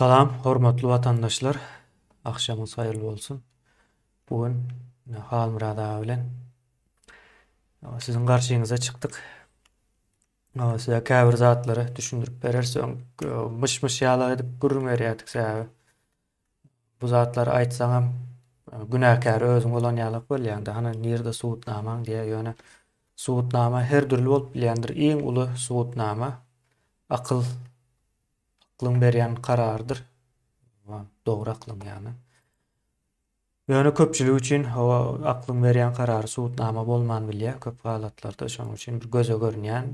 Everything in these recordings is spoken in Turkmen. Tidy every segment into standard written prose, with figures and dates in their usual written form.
Salam, hormatly watandaşlar. Akşamınız hayırlı olsun. Bugün Halmurad ağa bilen sizin garşyňyza çykdyk. Size käbir zatlary düşündirip berersoň, myş-myş ýaly edip gürrüňerýärdik säbe. Bu zatlary aýtsaňam günäkär özüň bolan ýaly bolýanda, hana nirde suwutnamaň diýe ýöne suwutnama her türlü bolup bilýändir. Iň uly suwutnama akylyň berýän karardyr. Dogry aklym ýani. Ýöne köpçülik üçin aklym berýän karary suwutnama bolman bilýär. Köp halatlarda şonuň üçin bir göze görünýän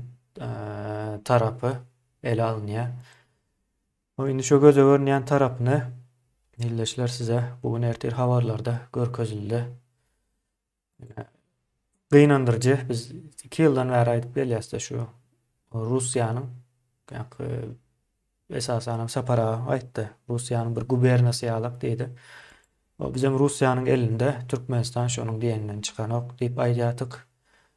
tarapy ele alynýar. Indi şo göze görünýän tarapyny illeşler size bugün ertir habarlarda görkezildi. Gynandyrjy biz 2 ýyldan bäri aýdyp gelýäsde şu Russiýanyň esasen sapara aýtdy. Russiýanyň bir gubernasy ýalak diýdi. O bizim Russiýanyň elinde Türkmenistan şonuň diýeninden çykan ok diýip aýdýatyk.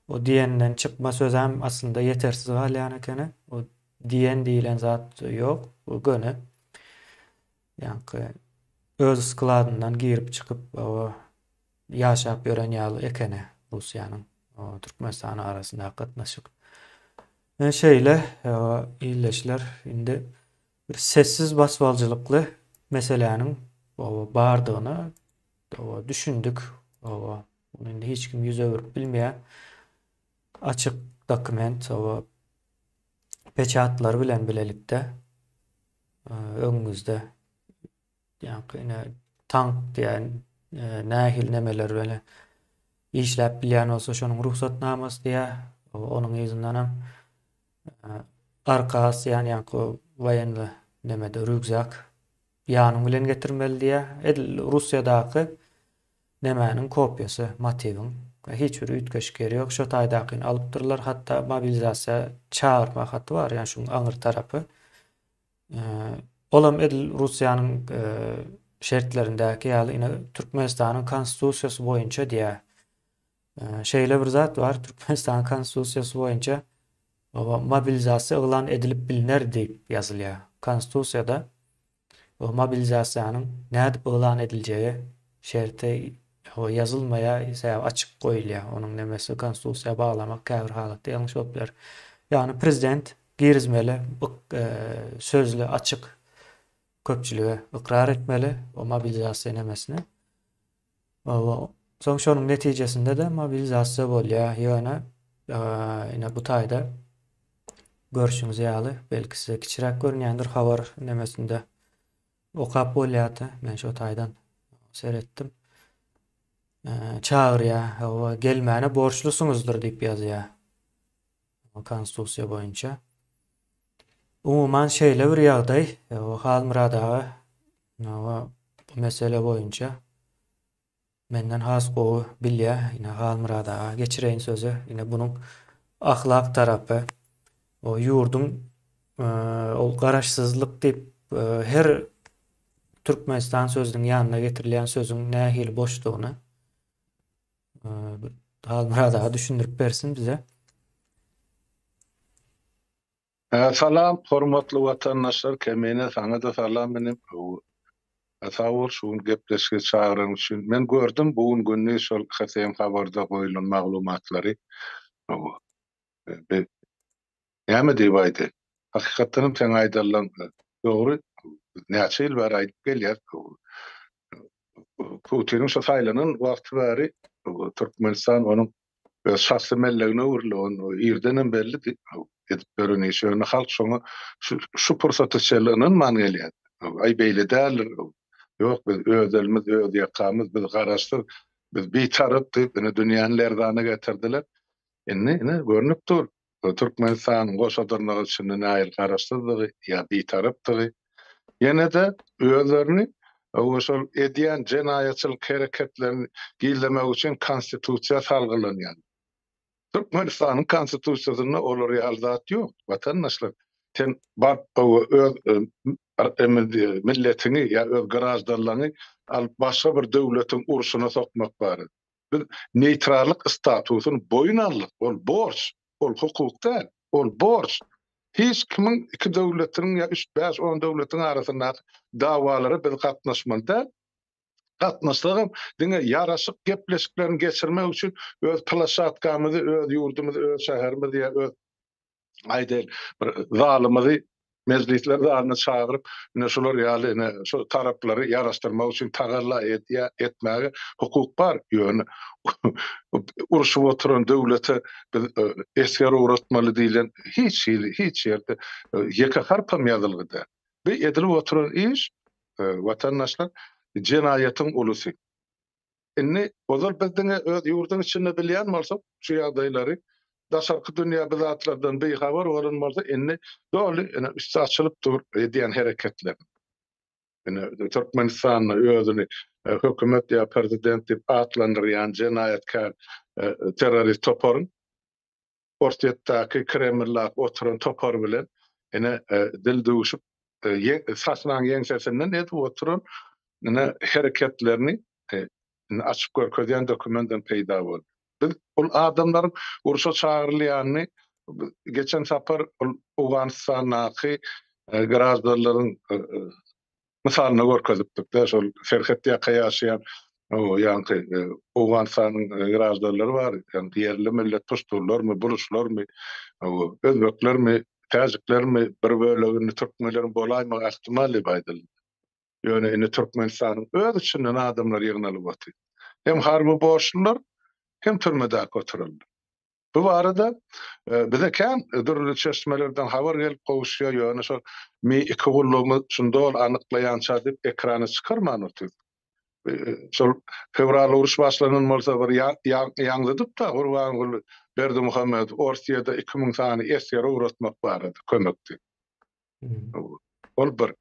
O diýeninden çykma söz hem aslında yetersiz galýan ekeni. O diýen diýilen zat ýok. O göni ýani öz skladyndan girip çykyp ýaşap ýören ýaly ekeni Russiýanyň Türkmenistan arasynda gatnaşyk. Şeýle illeşler indi bir sessiz basbalcılykly meseleniň bardygyny düşündük. Bunu indi hiç kim ýüze görüp bilmeýär. Açyk dokument, peçatlar bilen bilelikde öňümizde ýani tank diýen nähil nemeler böyle işläp bilýän bolsa şonuň ruhsatnamasy diýä. Onuň ýüzünden arkas ýani wayanly nemede rügzak ýanyň bilen getirmeli diýä. Russiýadaky nemäniň kopýasy, motiwiň hiç bir ütkeşkeri ýok. Şo taýdakyny alypdyrlar. Hatda mobilizasiýa çağırma haty bar, ýani şuň aňyr tarapy. Olam Russiýanyň şertlerindäki ýaly ine Türkmenistanyň konstitusiýasy boýunça diýä. Şeýle bir zat bar, Türkmenistanyň konstitusiýasy boýunça mobilizasiýa ýylan edilip bilinär diýip ýazylýar. Konstitusiýada o mobilizasiýanyň näde ýylan ediljegi şerti yazılmaya açık goýulýar. Onuň nemesi konstitusiýa baglamak käbir halatda ýalňyş bolup biler. Ýani prezident girizmeli, sözlü, açyk köpçülige ikrar etmeli o mobilizasiýa nemesini. Soň şonuň netijesinde de mobilizasiýa bolýar. Ýöne ine bu taýda görüşüňiz ýaly belki size kiçirek görünýändir habar nemesinde okap bolýardy. Men şo taýdan seretdim. Çağırýar, gelmäne borçlusuňuzdur diýip ýazýar. Konstitusiýa boýunça. Umuman şeýle bir ýagdaý, Halmurad ağa bu mesele boýunça menden has gowy bilýär. Ine Halmurad ağa geçireýin sözü. Ine bunuň ahlak tarapy, o ýurdun ol garaşsyzlyk diýip her Türkmenistan sözüniň ýanyna getirilýän sözüň nähil boşdugyny Halmurad ağa düşündirip bersin bize. Salam, hormatly watandaşlar, kemene saňa da salam benim. Sağol şuň gepleşge çağıran üçin. Men gördüm bugün günni şol Hasaýan habarda goýulan maglumatlary. Näme diýip aýdy? Hakykatdan sen aýdylan dogry. Näçe ýyl bäri aýdyp gelýär. Putiniň şo saýlanyň wagty bäri Türkmenistan onuň şahsy mellegine urulan ýerden belli edip görünýär. Halk şoňa şu pursaty çelynyň man gelýär. Ay beýle dälir. Ýok, biz özelimiz, öz ýakamyz, biz garaşdyk, biz bitarap diýip dünýäniň lerdana getirdiler. Ine görnüp dur. Türkmenistanyň goşadyrlygy üçin näil garaşdyrygy ýa bitarapdygy. Ýene de özlerini şol edýän jenaýatçylyk hereketlerini gildemek üçin konstitusiýa salgylanýar. Türkmenistanyň konstitusiýasyna olar ýaly zat ýok. Watandaşlar, sen öz milletini ýa öz garaşdyrlaryny alyp başga bir döwletiň urşuna sokmak bar. Biz neytrallyk statusyny boyun aldyk. Ol borç, ol hukuk däl, ol borç. Hiç kimin iki döwletiniň ya 3-5-10 döwletiň arasynda dawalary biz gatnaşmaly. Gatnaşlygym diňe yaraşyk gepleşiklerini geçirmek üçin öz plaşatkamizi, öz ýurdumuzy, öz şäherimizi ýa öz aýdýar bir zalymyzy mezlisler zalyny çagyryp ine şolar ýaly ine şu taraplary ýaraşdyrmak üçin tagalla etmäge hukuk bar ýöne. Uruşup oturan döwlete biz esker uğratmaly diýilen hiç ýerde ýeke harpam ýazylgyda. Bu edilip oturan iş watandaşlar jenaýatyň ulusy. Inni ozal bizdiňe öz ýurduň içinde bilýän bolsak, şu ýagdaýlary daşarky dünýä bizatlardan beýhabar bolanmalsa inni doly ene üstü açylyp dur edýän hereketler. Ene Türkmenistan özüni hökümet ýa prezident diýip atlandyrýan jenaýatkar terrorist toparyn ortaýatdaky Kreml'la oturan topar bilen ene dil döwüşüp sasnaň ýeňsesinden edip oturan ene hereketlerini açıp görkezýän dokumentden peýda boldy. Biz ol adamlaryň uruşa çagyrylýanyny geçen sapar Awganistanaky grazdalaryň misalyny görkezipdik de şol Ferhat ýaka ýaşaýan o ýanky Awganistanyň grazdalary bar. Ýani ýerli millet tuşdurlarmy, buluşlarmy, özbeklermi, täjiklermi bir bölegini türkmenleriň bolaýmagy ähtimali baýdyl. Ýöne ine Türkmenistanyň öz içinden adamlar ýygnalyp otyr. Hem harby boşlular, hem türmede oturuldy. Bu arada bize kan dürli çeşmelerden habar gelip gowuşýar ýöne şol mi iki gullumy şundol anyklaýança diýip ekrana çykarman otyr. Şol fevral uruş başlanan bolsa bir ýaňladyp da Gurban Berdimuhammed Orsiýada 2000 sany esger uğratmak barady, kömekdi. Ol bir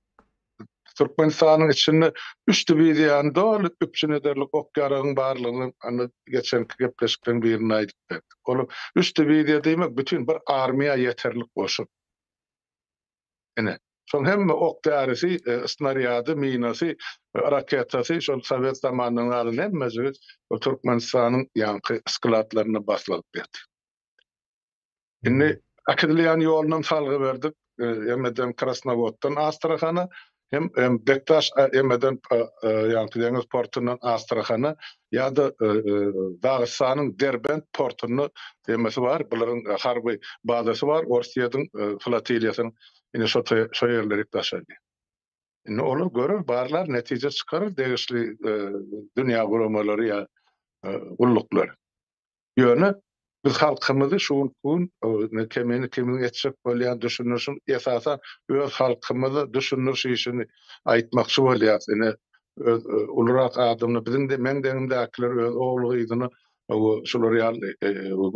Türkmenistanyň içinde 3 diwiziýany doly üpçün ederlik okýaragyň barlygyny anna geçenki gepleşikden birini aýdyp. Ol 3 diwiziýa diýmek bütün bir armiýa ýeterlik goşup. Ene şol hemme ok därisi, snaryady, minasy, raketasy şol Sowet zamanynyň alyny hemmesi o Türkmenistanyň ýanky skladlaryna basylyp berdi. Indi akadylýan ýolundan salgy berdik. Ýemeden Krasnovoddan Astrakhana hem Bektaş ýemeden ýanky deňiz portundan Astrakhana ýa-da Dagystanyň Derbent portuny demesi bar. Bularyň harby bazasy bar. Orsiýadyň flotiliýasynyň ine şo ýerleri taşady. Indi olar görür barlar netije çykarır degişli dünýä guramalary ýa gulluklar. Ýöne biz halkymyzy şuun kimin etjek bolýan düşünürşün esasan öz halkymyzy düşünür işini aýtmakçy bolýar. Ene ulrak adamny biziň de meňdeňimdekiler öz oglugydyny şolar ýaly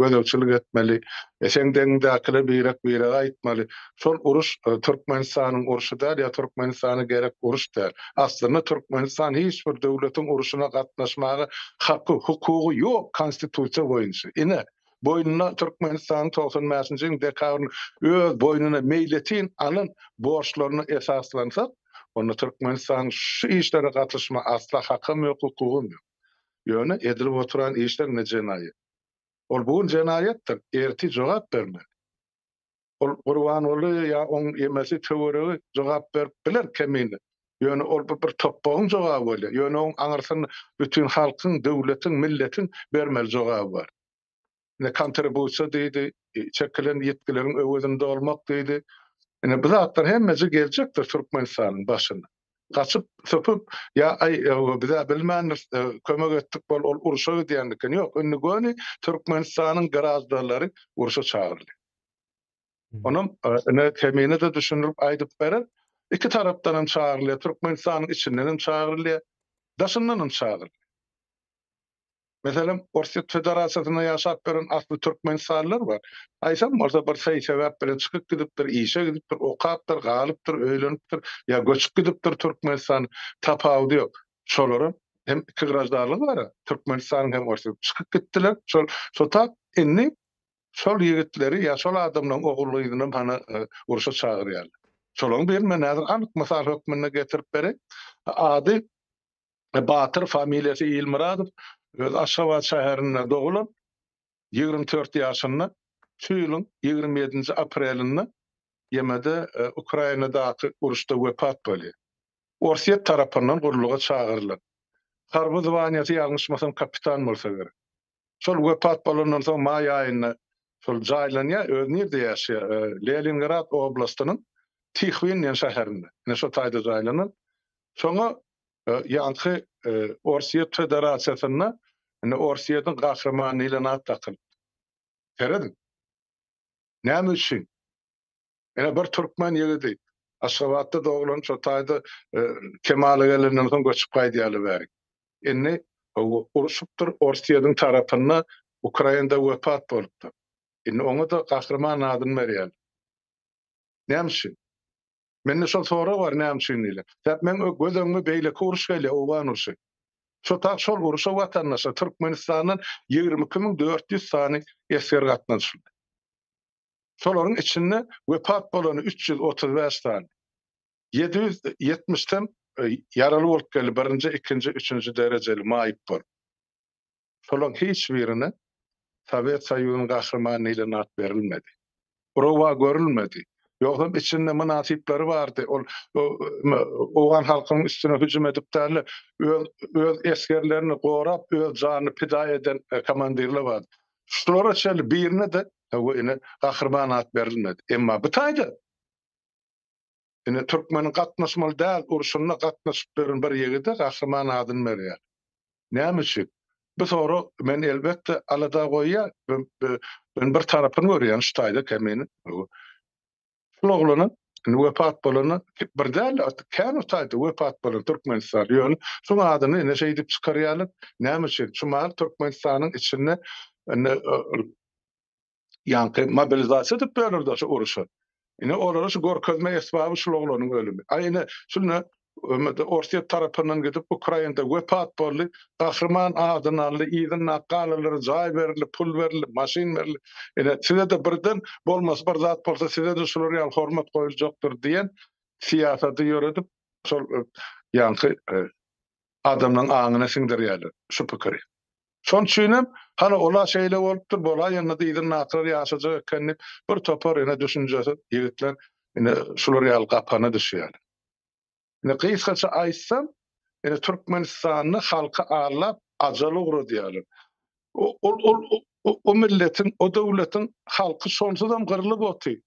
gözegçilik etmeli. Seňdeňimdekiler birek aýtmaly. Şol uruş Türkmenistanyň uruşy däl ýa Türkmenistana gerek uruş däl. Aslynda Türkmenistan hiç bir döwletiň uruşuna gatnaşmagy haky, hukugy ýok konstitusiýa boýunça. Ine boynuna Türkmenistan 95-nji dekabryn öz boynuna meýletin alyn borçlaryny esaslansa, onu Türkmenistan şu işlere gatnaşma asla hakym ýok, hukugum ýok. Ýöne edilip oturan işler ne jenaýet. Ol bu jenaýetdir, erti jogap bermek. Ol Gurban oly ýa oň emesi töweregi jogap berip biler kemini. Ýöne ol bir topbagyň jogaby bolýar. Ýöne oň aňyrsyn bütün halkyň, döwletiň, milletiň bermeli jogaby bar. Ne kontribusiýa diýdi, çekilen ýetkileriň öwründe olmak diýdi. Ene bu zatlar hemmesi geljekdir Türkmenistanyň başyna. Gaçyp söpüp ýa bize bilmändir kömek etdik bol ol uruşa diýendikin ýok. Önni göni Türkmenistanyň garazdalary uruşa çagyrly. Onun ene temini de düşünürüp aýdyp berer. İki tarapdan hem çagyrly, Türkmenistanyň içinden hem çagyrly, daşyndan hem çagyrly. Meselem Orsiýet Federasiýasyna ýaşap beren asly Türkmenistanlylar bar. Aýsam bolsa bir sebäp bilen çykyp gidipdir, işe gidipdir, okapdyr, galypdyr, öýlenipdir, ýa göçüp gidipdir Türkmenistan tapawdy ýok. Şolaryň hem iki grazdarlygy bar. Türkmenistanyň hem Orsiýet çykyp gitdiler. Şol tap inni şol ýigitleri ýa şol adamlaryň ogullygyny hana uruşa çagyrýar. Şolaryň bir näzir anyk mysal hökmüne getirip berek. Ady Batyr familiýasy Ýylmuradow öz Aşgabat şäherinde doğulan 24 ýaşynda şu ýylyň 27 aprelinde yemede Ukrainadaky uruşda wepat bolýar. Orsiýet tarapyndan gurulga çağırylýar. Harby dywaniýaty ýalňyşmasam kapitan bolsa gerek. Şol wepat bolandan soň may aýynda şol jaýlanýa özü nerede ýaşaýar? Leningrad oblastynyň Tikhvin ýa şäherinde. Ine şo taýda jaýlanan. Şoňa ýanky Orsiýet Federasiýasyna, ine Orsiýetiň gahrymany ile nat takyl. Teredin. Näme üçin? Ene bir türkmen ýigidi. Aşgabatda doglan şo taýda Kemaly gelenden soň göçüp gaýdýaly bäri. Enne uruşupdyr Orsiýetiň tarapyna Ukrainada wepat bolupdy. Enne oňa da gahrman adyny berýär. Näme üçin? Mende şol sora bar näme üçin ile. Täp men gözüňme beýle uruş gelýär, owan uruşy. Şo tak şol uruşa watandaşa Türkmenistanyň 22.400 sany esker gatnaşdy. Şolaryň içinde wepat bolany 335 sany. 770'den yaralı bolup geldi. Birinci, ikinci, üçüncü dereceli maýyp bol. Şolaryň hiç birine Sovet Soýuzynyň gahrymany ile nat berilmedi. Prowa görülmedi. Ýogam içinde münasipleri bardy. Owan halkynyň üstüne hüjüm edip däle öz eskerlerini gorap, öz janyny pida eden komandirler bardy. Şolara şeýle birine de ine gahrymany at berilmedi. Emma bu taýda ine Türkmeniň gatnaşmaly däl uruşuna gatnaşyp beren bir ýigide gahrymany adyny berýär. Näme üçin? Bu soru men elbetde alada goýýar. Ben bir tarapyny görýän şu taýda kemeni. Şolaglaryň wepat bolany bir däl kän taýda wepat bolan Türkmenistan ýöne şoň adyny ine şey diýip çykarýarlar. Näme üçin? Şumal Türkmenistanyň içinde ýanky mobilizasiýa diýip berýärler şu uruşa. Ine orada şu gorkezme esbaby şolaglaryň ölümi. Aýyna şunu Orsiýet tarapyndan gidip Ukrainada wepat boldy, gahrman adyny aldy, ýygyny naqalary jaý berildi, pul berildi, maşin berildi. Ine size de birden bolmaz bir zat bolsa size de şolary ýal hormat goýuljakdyr diýen siýasaty ýöredip şol ýanky adamlaryň aňyna siňdirýärler şu pikiri. Şon üçin hala ola şeýle bolupdyr, bola ýa-da ýygyny naqalary ýaşajak ekenini bir topar ine düşünjesi ýigitler ine şolary ýal gapana düşýär. Ne kıysaça aýtsam, ene Türkmenistanyň halky ağlap ajaly ugry diýerler. O milletin, o döwletiň halky şonsuzam gyrylyp oty.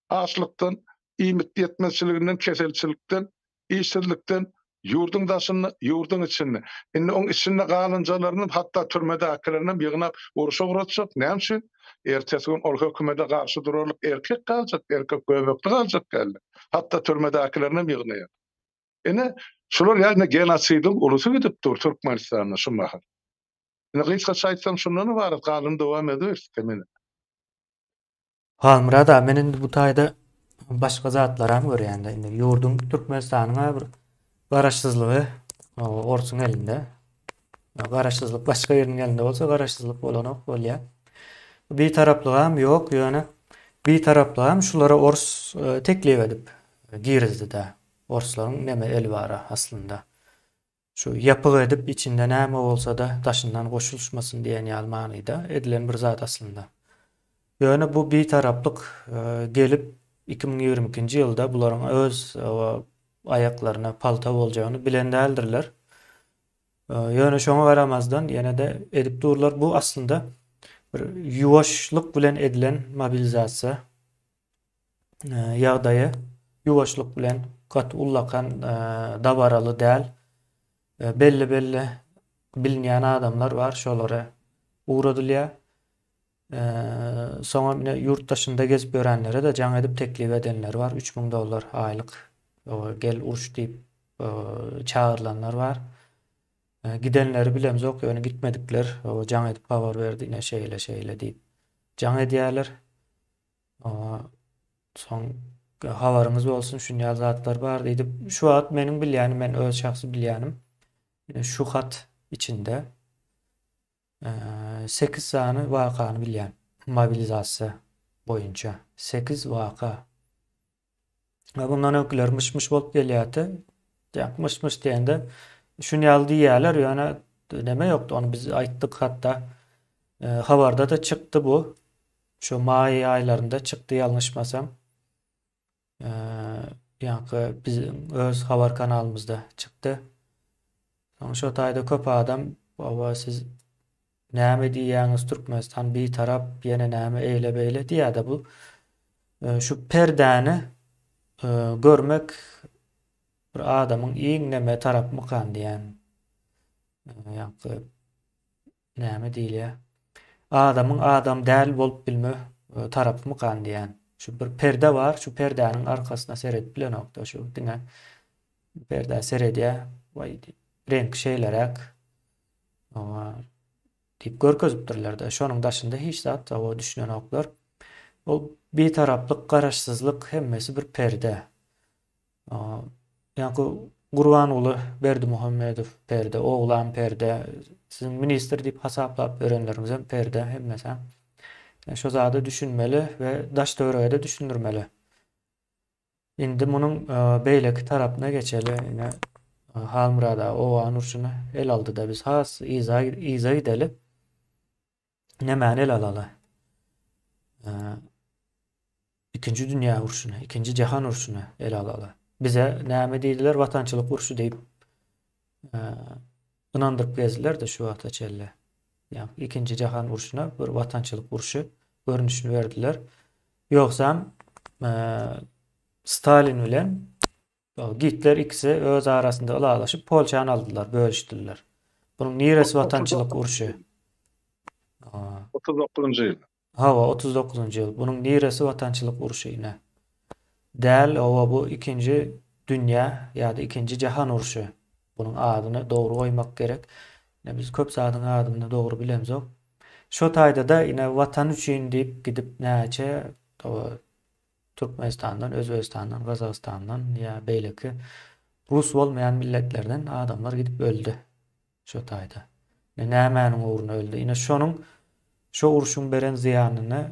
Açlykdan, iýmit ýetmezçiliginden, keselçilikden, işsizlikden, ýurduň daşyny, ýurduň içinde. Indi oň içinde galynjalaryny hatda türmedäkileriniň ýygnap uruşa uğratjak. Näme üçin? Ertesi gün ol hökümete garşy durarlyk erkek galjak, erkek göbekli galjak geldi. Hatda türmedäkileriniň ýygnaýar. Ene şolar ýa-da genosidyň urusy gidip dur Türkmenistanyna şu mahal. Ene kıysaça aýtsam şundan ibaret galym dowam eder kemene. Halmyrada men indi bu taýda başga zatlar hem görýände indi ýurdun Türkmenistanyňa bir garaşsyzlygy orsuň elinde. Garaşsyzlyk başga ýeriniň elinde bolsa garaşsyzlyk bolanok bolýar. Bir taraplyk hem ýok, ýöne bir taraplyk hem şulara ors teklip edip girizdi-de. Orslaryň näme eli bar aslında. Şu ýapyk edip içinde näme bolsa da daşyndan goşulmasyň diýen ýalmanyda edilen bir zat aslında. Ýöne bu bir taraplyk gelip 2022-nji ýylda bularyň öz aýaklaryna palta boljagyny bilen däldirler. Ýöne şoňa garamazdan ýene de edip durlar. Bu aslında bir ýuwaşlyk bilen edilen mobilizasiýa ýagdaýy ýuwaşlyk bilen kat ullakan dabaralı däl. Belli bilinýän adamlar bar, şolara uğradylýar. Soňra ýurtdaşynda gezip görenlere de jaň edip teklip edenler bar. $3000 aýlyk gel uruş diýip çağırlanlar bar. Gidenleri bilemzok, ýöne gitmedikler. Jaň edip habar berdi, ine şeýle diýip jaň edýärler. Soň habarыңız bolsun, şunýa zatlar bar diýip şu hat meniň bilýänim, men öz şahsy bilýänim. Şu hat içinde 8 sany wakany bilýän. Mobilizasiýa boýunça 8 waka. Bundan öküler mışmış bolup gelýärdi. Mışmış diýende şunu ýaly diýerler, ýöne neme ýokdy, onu biz aýtdyk hatda. Habarda da çykdy bu. Şu may aýlarynda çykdy ýalňyşmasam. Eee ýa-ni bizim öz habar kanalymyzda çykdy. Soň şo taýda köp adam "Baba siz näme diýýäňiz Türkmenistan bir tarap, ýene näme eýle beýle" diýýär-de bu. Şu perdäni görmek bir adamyň iňneme tarapmykan diýen. Ýa-ni näme diýilýär? Adamyň adam däl bolup bilme tarapmykan diýen. Şu bir perde bar, şu perdäniň arkasyna seredip bilenokda şu diňe perde seredýär. Way renk şeýlerek diýip görkezipdirler-de. Şonuň daşynda hiç zat o düşünen oklar. Ol bir taraplyk garaşsyzlyk hemmesi bir perde. Ýa-ni Gurbanuly Berdimuhammedow perde, oglan perde, sizin minister diýip hasaplap berenlerimiz hem perde hemmesi. Şo zady düşünmeli we daş döwrege de düşündirmeli. Indi munyň beýleki tarapyna geçeli. Ine Halmurada o anurşuny el aldy-da biz has iza gideli. Nämäni el alaly? İkinji dünýä urşuny, ikinji jahan urşuny el alaly. Bize näme diýdiler? Watançylyk urşu diýip ynandyryp gezdiler-de şu wagta çelle. Ýa ikinji jahan urşuna bir watançylyk urşu görnüşini berdiler. Ýoksam Stalin bilen Hitler ikisi öz arasynda ılalaşyp Polşany aldylar, bölüşdirler. Bunyň niresi watançylyk urşu? 39-njy ýyl. Hawa 39-njy ýyl. Bunyň niresi watançylyk urşu ine. Däl owa bu ikinji dünýä ýa-da ikinji jahan urşu. Bunyň adyny dogry goýmak gerek. Biz köp zadyň adyny dogry bilemzok. Şo taýda da ine watan üçin diýip gidip näçe Türkmenistandan, Özbegistandan, Gazagystandan ýa beýleki Rus bolmaýan milletlerden adamlar gidip öldü şo taýda. Nämäniň uğruna öldü? Ine şonuň şo urşuň beren ziýanyny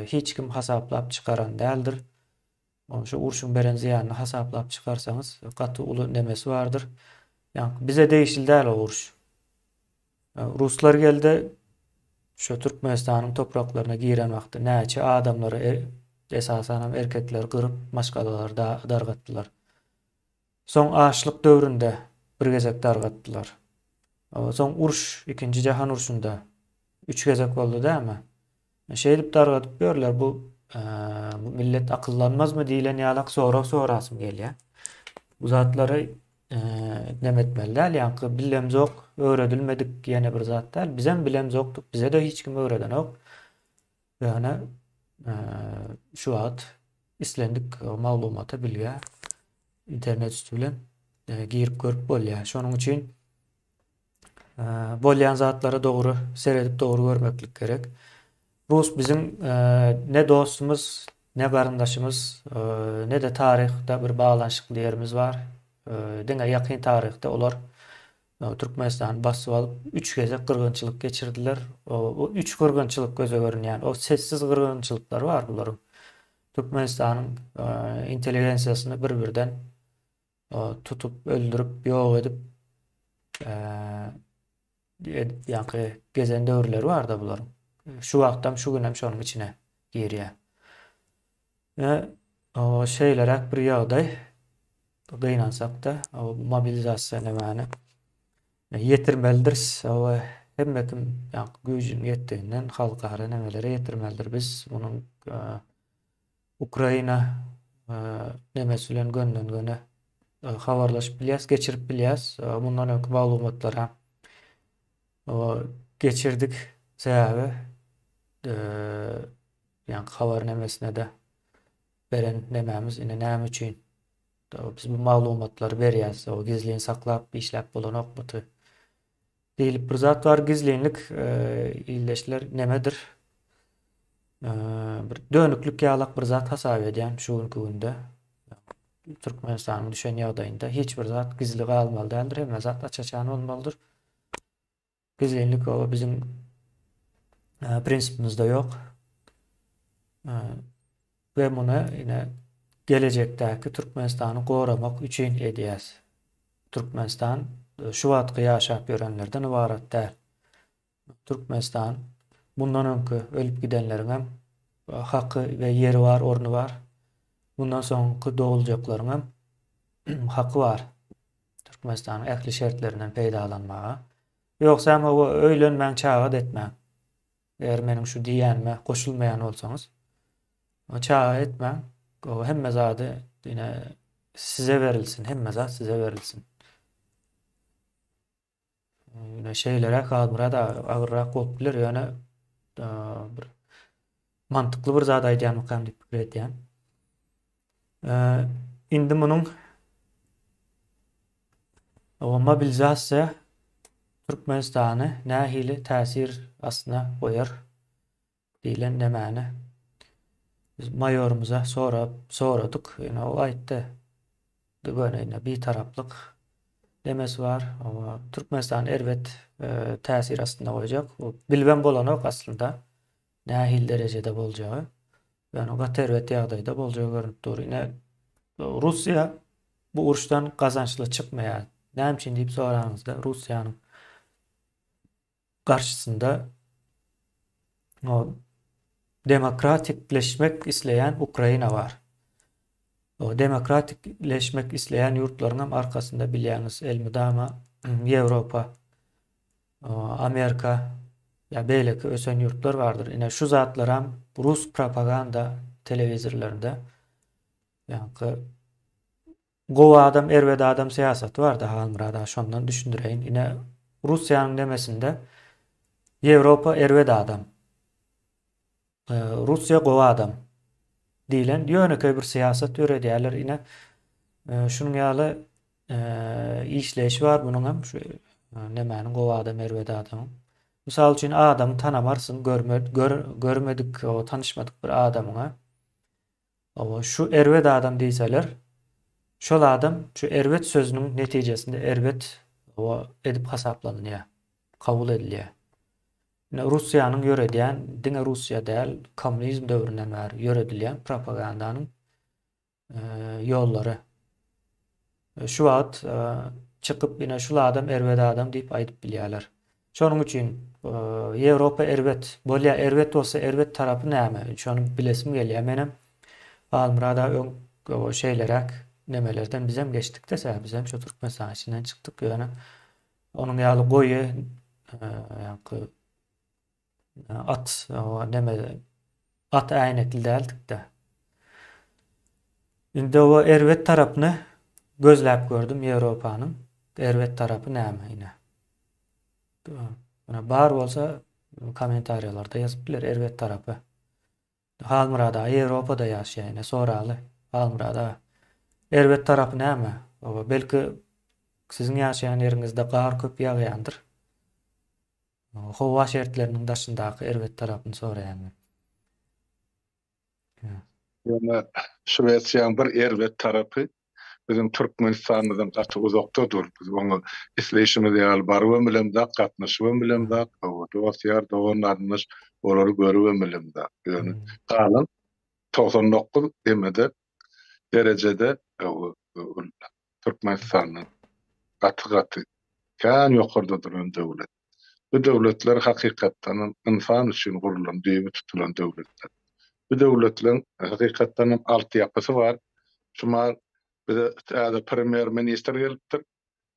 hiç kim hasaplap çykaran däldir. Şo urşuň beren ziýanyny hasaplap çykarsaňyz gaty uly nemesi bardyr. Ýa bize değişil däl o urş. Ruslar geldi şo Türkmenistanyň topraklaryna giren wagtda näçe adamlary esasan erkekler gyryp maşgalalar dargatdylar. Soň açlyk döwründe bir gezek dargatdylar. Soň urş, ikinji jahan urşunda 3 gezek boldy däme? Şeýlip dargatyp görler bu millet akyllanmazmy diýilen ýalak sorasym gelýär. Bu zatlary nemetmeli däl, ýa-ni bilemzok, öwredilmedik ýene bir zat däl. Bizem bilemzokdyk, bize de hiç kim öwredenok. Ýani şu wagt islendik maglumata bilýär. İnternet üstü bilen girip görüp bolýar. Şonuň üçin bolýan zatlara dogry seredip dogry görmeklik gerek. Rus bizim ne dostumuz, ne barındaşımız, ne de tarihte bir bağlanışıklı yerimiz var. Diňe ýakyn tarihte olar Türkmenistan basyp alyp 3 gezek kırgınçylyk geçirdiler. O 3 kırgınçylyk göze görünýän, o sessiz kırgınçylyklar var bularyň. Türkmenistanyň inteligensiýasyny bir-birden tutup, öldürüp, ýok edip ýa-ni gezen döwürleri var da bularyň. Şu wagtdan şu günem şonuň içine girýär. O şeýlerek bir ýagdaý gynansak da o mobilizasiýa nämäni ýetirmelidir. O hemme kim güýjüň ýetdiginden halkara nämelere ýetirmelidir. Biz munyň Ukraina nemesi bilen gönden göne habarlaşyp bilýäs, geçirip bilýäs. Bundan öňki maglumatlara geçirdik sebäbi ýa-ni habar nemesine de beren nemämiz ine näme üçin biz bu maglumatlary berýäs, o gizliliğini saklap işläp bolanokmuty diýilip bir zat var. Gizlilik illeşler nemedir? Bir dönüklük ýalak bir zat hasap edýän şu günde Türkmenistanyň düşen ýagdaýynda hiç bir zat gizli galmaly däldir, hemme zat açaçan bolmalydyr. Gizlilik o bizim prinsipimizde yok. Ve bunu yine gelecekteki Türkmenistany goramak üçin edýäs. Türkmenistan şu wagtky ýaşap ýörenlerden ibaret däl. Türkmenistan bundan öňkü ölüp gidenleriň hem haky we ýeri bar, orny bar. bundan soňky dowuljaklaryň haky bar. Türkmenistanyň ähli şertlerinden peýdalanmaga. Ýoksa ama o öýlenmäň çagat etmäň. Eger meniň şu diýänime goşulmaýan bolsaňyz, o çagat etmäň. O hemme zady ine size berilsin, hemme zat size berilsin. Ine şeýlere halmyra da agyrrak bolup biler, ýöne bir mantykly bir zat aýdýanmykam diýip pikir edýän. Indi munyň o mobilizasiýa Türkmenistany nähili täsir astyna goýar diýilen nämäni biz mayorumuza soradyk. Ýene o aýtdy. Göne bir taraplyk demesi bar. Ama Türkmenistan elbet täsir astyna goýajak. O bilben bolanok aslında nähil derejede boljagy. Yani o gaterwet ýagdaýda boljagy görünip dur. Ine Russiýa bu uruşdan kazançlı çıkmaýar. Näme üçin diýip soraňyzda Russiýanyň karşısında o demokratikleşmek isleyen Ukraina var. O demokratikleşmek isleyen ýurtlaryň arkasında bilýäňiz elmydama Ýewropa, Amerika ya beýleki ösen ýurtlar bardyr. Ine şu zatlar hem Rus propaganda telewizorlarynda ýa-ni gowa adam, erwede adam siýasaty bar da halmyrada şondan düşündireýin. Ine Russiýanyň demesinde Ýewropa erwede adam. Russiýa gowa adam diýilen ýöneke bir siýasat öredýärler. Ine şunuň ýaly işleşi bar munyň hem şu nemäni gowa adam, erwede adam. Misal üçin adamy tanamarsyn, görmedik, o tanışmadyk bir adamyňa o şu erwede adam diýseler, şol adam şu erwet sözüniň netijesinde erwet o edip hasaplanýar, kabul edilýär. Russiýanyň ýöredýän, diňe Russiýa däl, kommunizm döwründen bäri ýöredilýän propagandanyň ýollary. Şu wagt çykyp ine şul adam erwede adam diýip aýdyp bilýärler. Şonuň üçin Ýewropa erwet, bolýa erwet bolsa erwet tarapy näme? Şonu bilesim gelýär. Menem almyrada o şeýlerek nemelerden bizem geçdik dese, bizem şu Türkmenistan içinden çykdyk ýöne. Onuň ýaly goýy ýa-ni at o neme at äýnekli däldik de. Indi o erwet tarapyny gözläp gördüm Ýewropanyň. Erwet tarapy näme ine? Buna bar bolsa komentariýalarda ýazyp biler erwet tarapy. Halmyrada Ýewropada ýaşaýan, soraly halmyrada erwet tarapy näme? O belki siziň ýaşaýan ýeriňizde gar köp ýagýandyr. Howa şertleriniň daşyndaky erwet tarapyny soraýan. Ýöne Şwetsiýanyň bir erwet tarapy bizim Türkmenistanyň gaty uzakdadyr. Biz onu isleýişimiz ýaly barwym bilen de gatnaşywym bilen de o dowasýar doganlarymyz olary görüwüm bilen de. Ýöne galan 99 demede derecede Türkmenistanyň gaty kän ýokarda duran döwlet. Bu döwletler hakykatdan insan üçin gurulan, diýip tutulan döwletler. Bu döwletlerin hakykatdan altyapysy bar. Şuma bize premier minister gelipdir.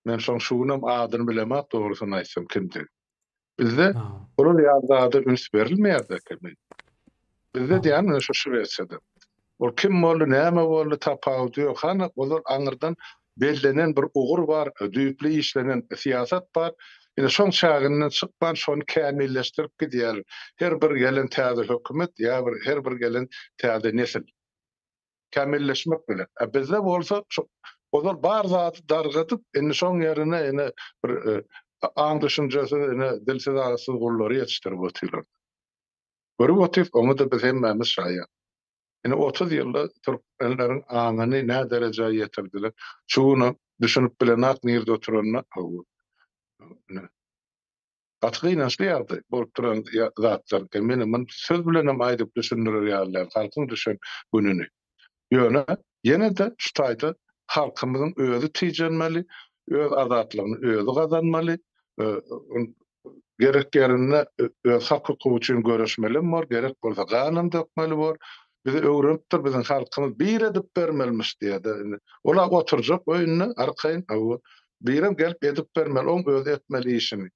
Men şoňşuňam adyny bilemok, dogrusyny aýtsam kimdir. Bizde olary ýa-da üns berilmeýärdi ekeni. Bizde diýen şu Şwetsiýada. Ol kim bolu, näme bolu tapawdy ýok. Hana olar aňyrdan bellenen bir ugur bar, düýpli işlenen siýasat bar. Ine şoň çagyndan çykman şonu kämilleşdirip gidýär. Her bir gelen täze hökümet ýa her bir gelen täze nesil kämilleşmek bilen. Bizde bolsa olar bar zat dargatyp indi şoň ýerine ine bir aň düşünjesi ine dilsiz agasyz gullary ýetişdirip oturýar. Görüp oturup onu da biz hemmemiz şaýat. Ine 30 ýylda türkmenleriň aňyny nä derejä ýetirdiler. Şunu düşünüp bilen ak nirde oturanyna atgyna şeýärdi. Bolup duran zatlar menem söz bilenem aýdyp düşündirir ýalylar. Halkyň düşen gününi. Ýöne ýene de şu taýda halkymyzyň özü tijenmeli, öz azatlygyny özü gazanmaly. Gerek yerine öz hakyky üçin görüşmeli bor, gerek bolsa ganun dökmeli bor. bizi öwrenipdir, bizim halkymyz bir edip bermelmiş diýdi. Ola oturjak öýüne arkaýyn birem gelip edip bermeli, on öz etmeli işini.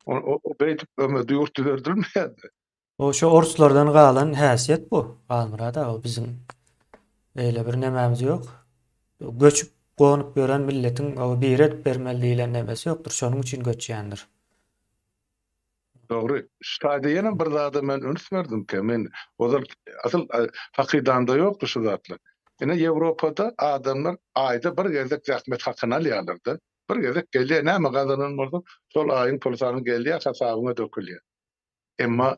O beýtip öme düýrt düzerdilmeýärdi. O şu orslardan galan häsiýet bu. Galmyrada o bizim eýle bir nemämiz ýok. Göçüp gonyp gören milletin o bir edip bermeli diýilen nemesi ýokdur. Şonuň üçin göçýändir. Dogry. Şaýda ýene bir zada men öňüs berdim ki, men ozal asyl hakydanda ýokdur şu zatlar. Ene Ýewropada adamlar aýda bir gezek zähmet hakyny alýarlardy. Bir gezek gelýär, näme gazanan bolsa, şol aýyň pulsany gelýär, hasabyna dökülýär. Emma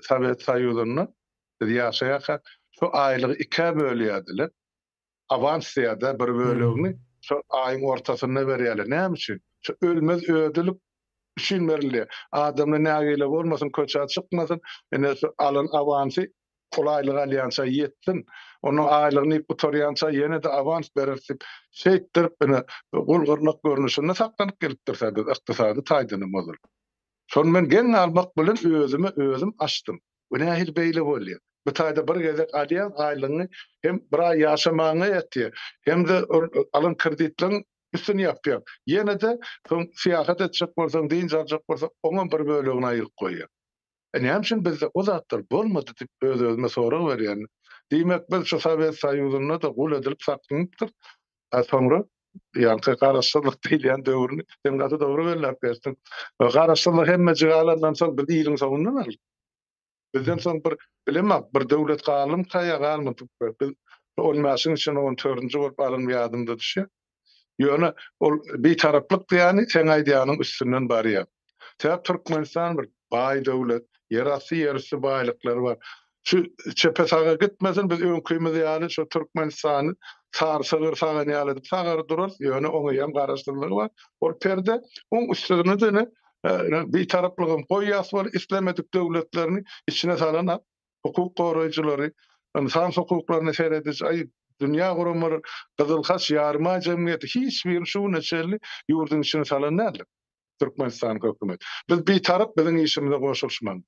Sovet Soýuzyny biz ýaşaýaka şu aýlygy 2-e bölýärdiler. Avans ýa-da bir bölegini şu aýyň ortasyna berýärler. Näme üçin? Şu ölmez ödülük üçün verilýär. Adamla nägile bolmasyn, köçe çykmasyn, ene alan avansy kolaylyk alýansa ýetsin. Onu aýlygyny ýetirýänçä ýene de avans berip şeýtdir, ene gulgurnak görnüşine saklanyp gelipdir säde ykdysady taýdany bozul. Şonu men gen almak bilen özüm açdym. Bu nähil beýle bolýar. Bu taýda bir gezek alýan aýlygyny hem bir ay ýaşamagyna ýetýär, hem de alan kreditleriň üstüni ýapýar. Ýene de siýasat etjek bolsaň, din jarjak bolsa, oňa bir bölegini aýryp goýýar. Näme üçin bizde o zatlar bolmady diýip öz-özüme sorag berýän. Diýmek biz şu Sovet Soýuzyna da gul edilip saklanypdyr. Soňra ýa-ni garaşsyzlyk diýilýän döwrüni hem gada dogry belläp bersin. Garaşsyzlyk hemme jigalardan soň bir ýylyň soňundan alyp. Bizden soň bilemem, bir döwlet galym kaýa galmadyk. Biz olmasyň üçin 14-nji bolup alyn ýadymda düşýär. Ýöne ol bir taraplyk ýani sen aýdýanyň üstünden barýar. Täp Türkmenistan bir baý döwlet, ýerasy ýerisi baýlyklary bar. Şu çepesaga gitmesin, biz öňküýmiz ýaly şu Türkmenistany sarsygyr sagan ýaly dip sagary durar. Ýöne oňa ýam garaşdyrlygy bar. Ol perde oň üstüne de bir taraplygyň goýýasy bar, islemedik döwletlerini içine salan hukuk goraýjylary, insan hukuklaryny seredýär. Dünya gurumary Gyzyl Has ýarma jemgyýeti hiç bir şu neçeli ýurdun içine salan näle? Türkmenistan hökümet. Biz bir tarap biziň işimize goşulmaly.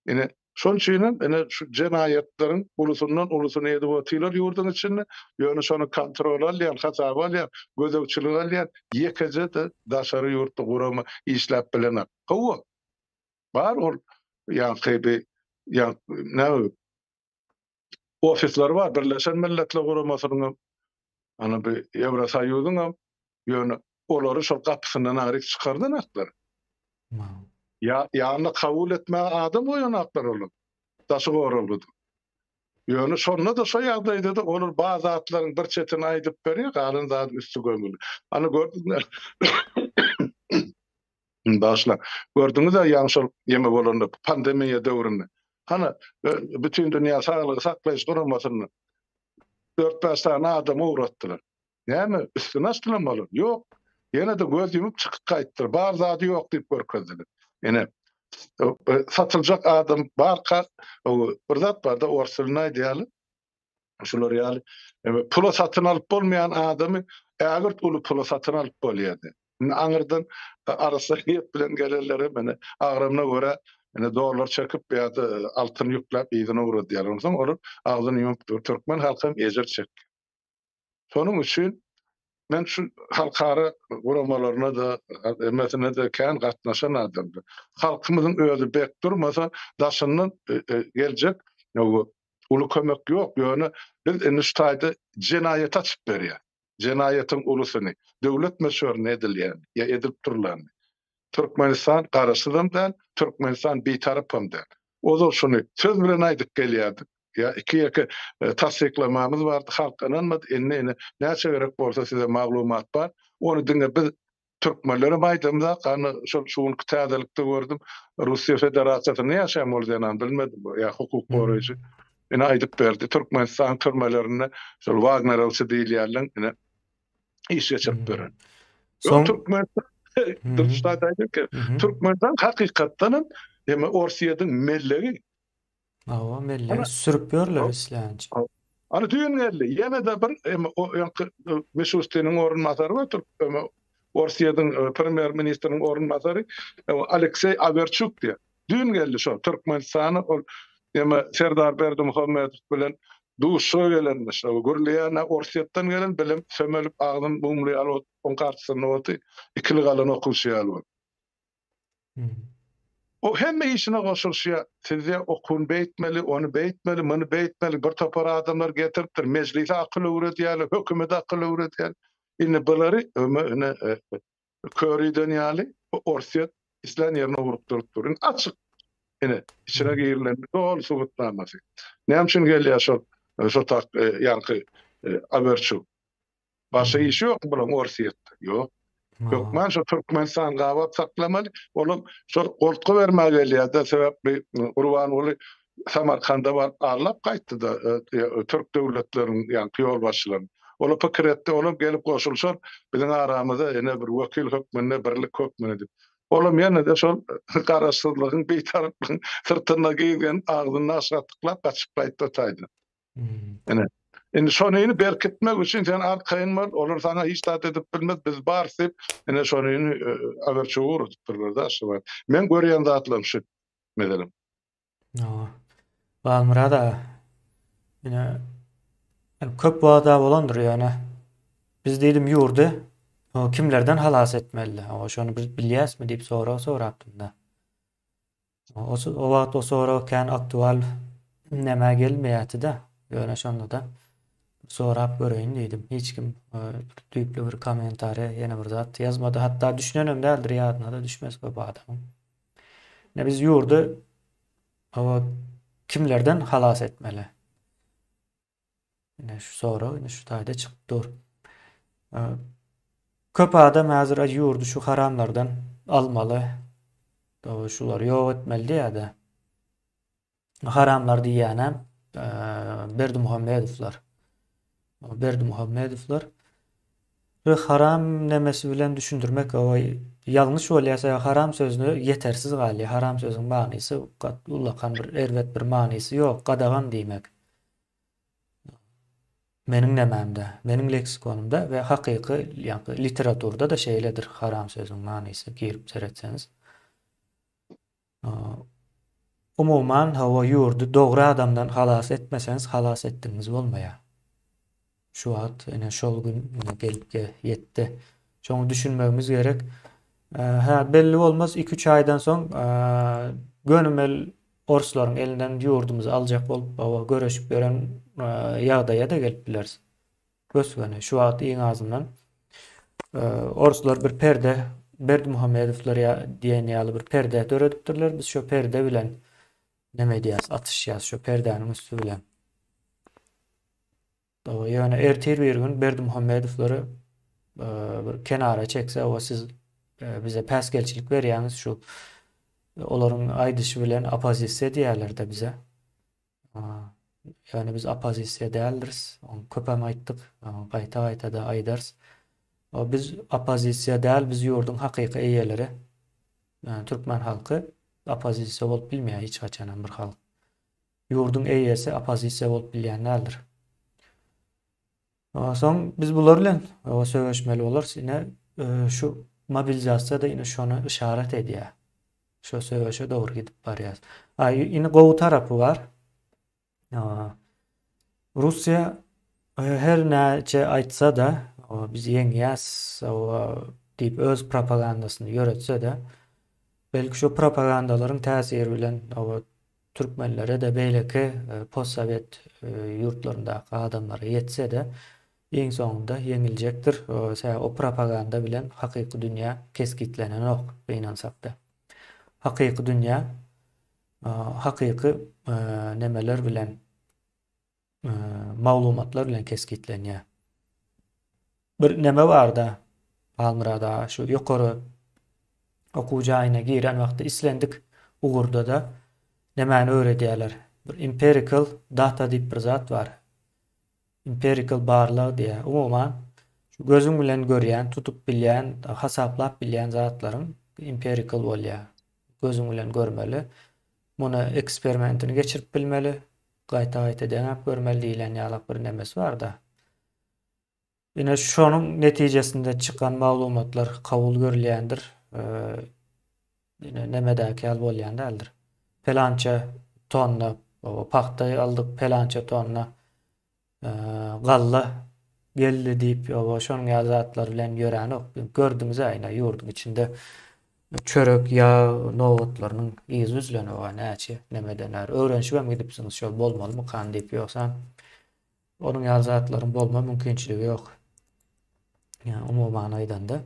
Ene şol üçin ene şu jenaýetlerin ulusundan ulusuna edip otylar ýurdun içinde, ýöne şonu kontrol alýan, hasap alýan, gözegçilik alýan, ýekece de daşary ýurtdy gurama işläp bilen. Gowa. Bar ol ýa-ni näme ofisler var, Birleşen Milletler Guramasynyň ana bir Ýewrosoýuzyň ýöne olary şol gapysynyň agyryk çykardan atlar. Ýa-ni kabul etme adam oýan atlar olur. Daşy goruldy. Ýöne şonda da şo ýagdaýda da olur bazı atlaryň bir çetini aýdyp berýär, galan zat üstü gömüli. Ana gördüňler. Başla. Gördüňiz ýa-ni şol ýeme bolanda pandemiýa döwründe. Hana bütün dünya sağlık saklaýyş guramasyny 4-5 tane adam uğratdylar. Näme üstüne aslanmaly? Ýok. Ýene de göz ýumyp çykyp gaýtdyr. Bar zady ýok diýip görkezdiler. Ene satyljak adam barka bir zat bar da orsulna diýýär. Şular ýaly pula satyn alyp bolmayan adamy ägir pula satyn alyp bolýardy. Aňyrdan arasy bilen gelenlere mene agrymyna görä dolar çekip ýa-da altyn ýükläp ýygyna uğradylar. Soň olup agzyny ýumyp Türkmen halkym ejer çek. Şonuň üçin men şu halkara guramalaryna da mesele de kän gatnaşan adamdy. Halkymyzyň özü bek durmasa daşyndan geljek uly kömek ýok. Ýöne biz eniştaýda jenaýet açyp berýär. Jenaýetiň ulusyny döwlet meşgul edilýär, ýa edip durlar. Türkmenistan garaşdyrdan, Türkmenistan bir tarapyndan. O da şunu söz bilen aýdyp gelýärdi. Ya iki tasdiklamamız vardı, halk inanmadı. Enne näçe gerek bolsa size maglumat bar. Onu dinle biz Türkmenlere aýdymda, şunu täzelikde gördüm. Russiýa Federasiýasyny ýaşaýan bolýan bilmedim. Ya hukuk goraýjy. Ene aýdyp berdi. Türkmenistan türmelerine şol Wagnerovçy diýilýärler, ene iş geçip beren. Türkmenistan Türkmenistan hakykatdan hem Orsiýadyň melleri. Awa melleri sürüp ýörler isläňçi. Ana düýün geldi. Ýene de bir Meşhurstynyň orunmasary bar. Orsiýadyň premier ministriniň orunmasary Aleksey Averchuk diýär. Düýün geldi şo Türkmenistany Ema Serdar Berdimuhammedow bilen duşa gelenmiş. O gürleýän Orsiýetden gelen bilim sömelip agdym bumly alyp on karşysyna oty. Ikili galan okuşýar. Hmm. O hemme işine goşulşya, size okun beýtmeli, onu beýtmeli, muny beýtmeli, bir topar adamlar getiripdir, meclise akyl öwredýärler, hökümete akyl öwredýärler. Indi bulary köriden ýaly Orsiýet islen ýerine urup durup açyk. Ine içine girilen dol subutlanmasy. Näme üçin gelýär şo tak ýanky haberçi. Başa işi ýok bulan Orsiýetde. Ýok. Gökmen şu Türkmenistan gawat saklamaly. Olam şol goltga bermäge gelýär-de sebäpli Urban oly Samarkanda bar arlap gaýtdy da Türk döwletleriniň ýani ýol başçylaryny. Ola pikir etdi, olam gelip goşulşar, biziň aramyzda ene bir wekil hökmüne birlik hökmüne dip. Olam ýene de şol garaşsyzlygyň beýtarlygyň sırtyna giygen agdyny aşgatlyklap gaçyp gaýtdy. Ene indi şonu berkitmek üçin sen arkaýynmal, olar sana hiç tat edip bilmez, biz bar dip, ene şonu haberçi urutdylar da şo. Men görýän zatlarym şu meselem. Balmurada ine köp wada bolandyr ýani. Biz diýdim ýurdy, o kimlerden halas etmeli? O şonu biz bilýäsmi diýip sorapdym da. O wagt o sorakan aktual näme gelmeýärdi-de. Ýöne şonda da sorap göreýin diýdim. Hiç kim düýpli bir komentary ýene bir zat ýazmady. Hatda düşünenem däldir, ýadyna da düşmez köp adam. Ne biz ýurdy o kimlerden halas etmeli? Ine şu soru, ine şu taýda çykypdyr. Köp adam häzir ýurdy şu haramlardan almaly. Şular ýok etmeli diýär-de. Haramlar diýýänem Berdimuhammedowlar. Ve haram nemesi bilen düşündürmek o yanlış bolýasa haram sözünü yetersiz galýar. Haram sözüň manysy ullakan bir erwet bir manysy ýok, gadagan diýmek. Meniň nememde, meniň leksikonumda we hakyky ýa-ni literaturda da şeýledir haram sözüň manysy girip seretseniz. Umuman hawa ýurdy dogry adamdan halas etmeseniz halas etdiňiz bolmaýar. Şu wagt ene şol gün gelip ýetdi. Şoňa düşünmegimiz gerek. Belli bolmaz 2-3 aýdan soň gönümel orslaryň elinden ýurdumuzy aljak bolup bawa göreşip gören ýagdaýa da gelip bilersiz. Gösgene şu wagt iň azyndan orslar bir perde Berdimuhammedowlar diýen ýaly bir perde töredipdirler. Biz şo perde bilen neme diýäs, atışýas şo perdäniň üstü bilen. Ýöne ertir bir gün Berdimuhammedowlary bir kenara çekse, o siz bize päsgelçilik berýäňiz şu olaryň aýdyşy bilen opozisiýa diýerler-de bize. Ýani biz opozisiýa däldiris, onu köpem aýtdyk, gaýta-gaýta da aýdars. Biz opozisiýa däl, biz ýurdun hakyky eýeleri. Yani Türkmen halky opozisiýa bolup bilmeýär hiç gaçan bir halk. Ýurdun eýesi opozisiýa bolup bilýän däldir. Soň biz bular bilen söýleşmeli bolars. Ine şu mobilizasiýa da ine şonu işaret edýär. Şu söýleşe dogry gidip barýar. Ine gowy tarapy bar. Russiýa her näçe aýtsa da biz ýeňýäs diýip öz propagandasyny ýöretse de belki şu propagandalaryň täsiri bilen türkmenlere de beýleki postsovet ýurtlaryndaky adamlara ýetse de iň soňunda ýeňiljekdir. O propaganda bilen hakyky dünýä keskitlenenok beýnansakda. Hakyky dünýä hakyky nemeler bilen maglumatlar bilen keskitlenýär. Bir neme bar da Almyrada şu ýokary okuw jaýyna giren wagtda islendik Ugurda da nemeni öğredýärler. Bir empirical data diýip bir zat bar. Empirical barlyk diýär. Umuman şu gözüň bilen görýän, tutup bilýän, hasaplap bilýän zatlaryň empirical bolýar. Gözüň bilen görmeli. Muny eksperimentini geçirip bilmeli. Gaýta-gaýta deňep görmeli diýilen ýaly bir nemesi bar da. Ine şonun netijesinde çıkan maglumatlar kabul görülýändir. Ine nemedäki hal bolýan däldir. Pelança tonna O pahtayı aldık pelança tonna galla geldi deyip o şonuň ýazatlar bilen ýören ok. Gördüňiz aýna ýurdun içinde çörek ya nowatlarynyň izi üzleni o näçe nemedenler öwrenşibem gidipsiňiz şol bolmalymy kan diýip ýoksa onuň ýazatlaryň bolma mümkinçiligi ýok. Yani umuman aýdanda.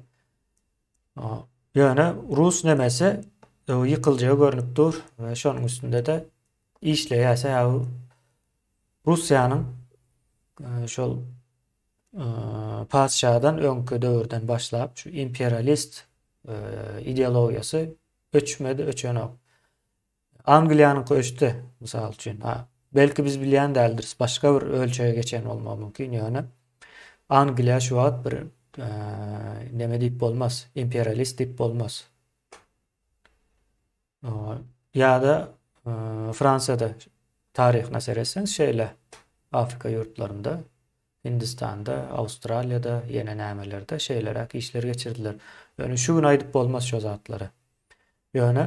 Yani Rus nemesi yıkılcağı görünüp dur ve şonun üstünde de işleyese ya Rusya'nın şol padşahdan öňkü döwürden başlap şu imperialist ideologiýasy öçmedi öçenok. Angliýanyň köçdi mysal üçin. Belki biz bilýän däldir. Başga bir ölçeğe geçen bolmagy mümkin ýöne. Angliýa şu wagt bir neme diýip bolmaz, imperialist diýip bolmaz. Ya da Fransa'da tarihine sererseniz şeyle Afrika yurtlarında, Hindistan'da, Avustralya'da, yine nämelerde şeylerak işler geçirdiler. Yani şu gün aýdyp bolmaz şu zatları. Yani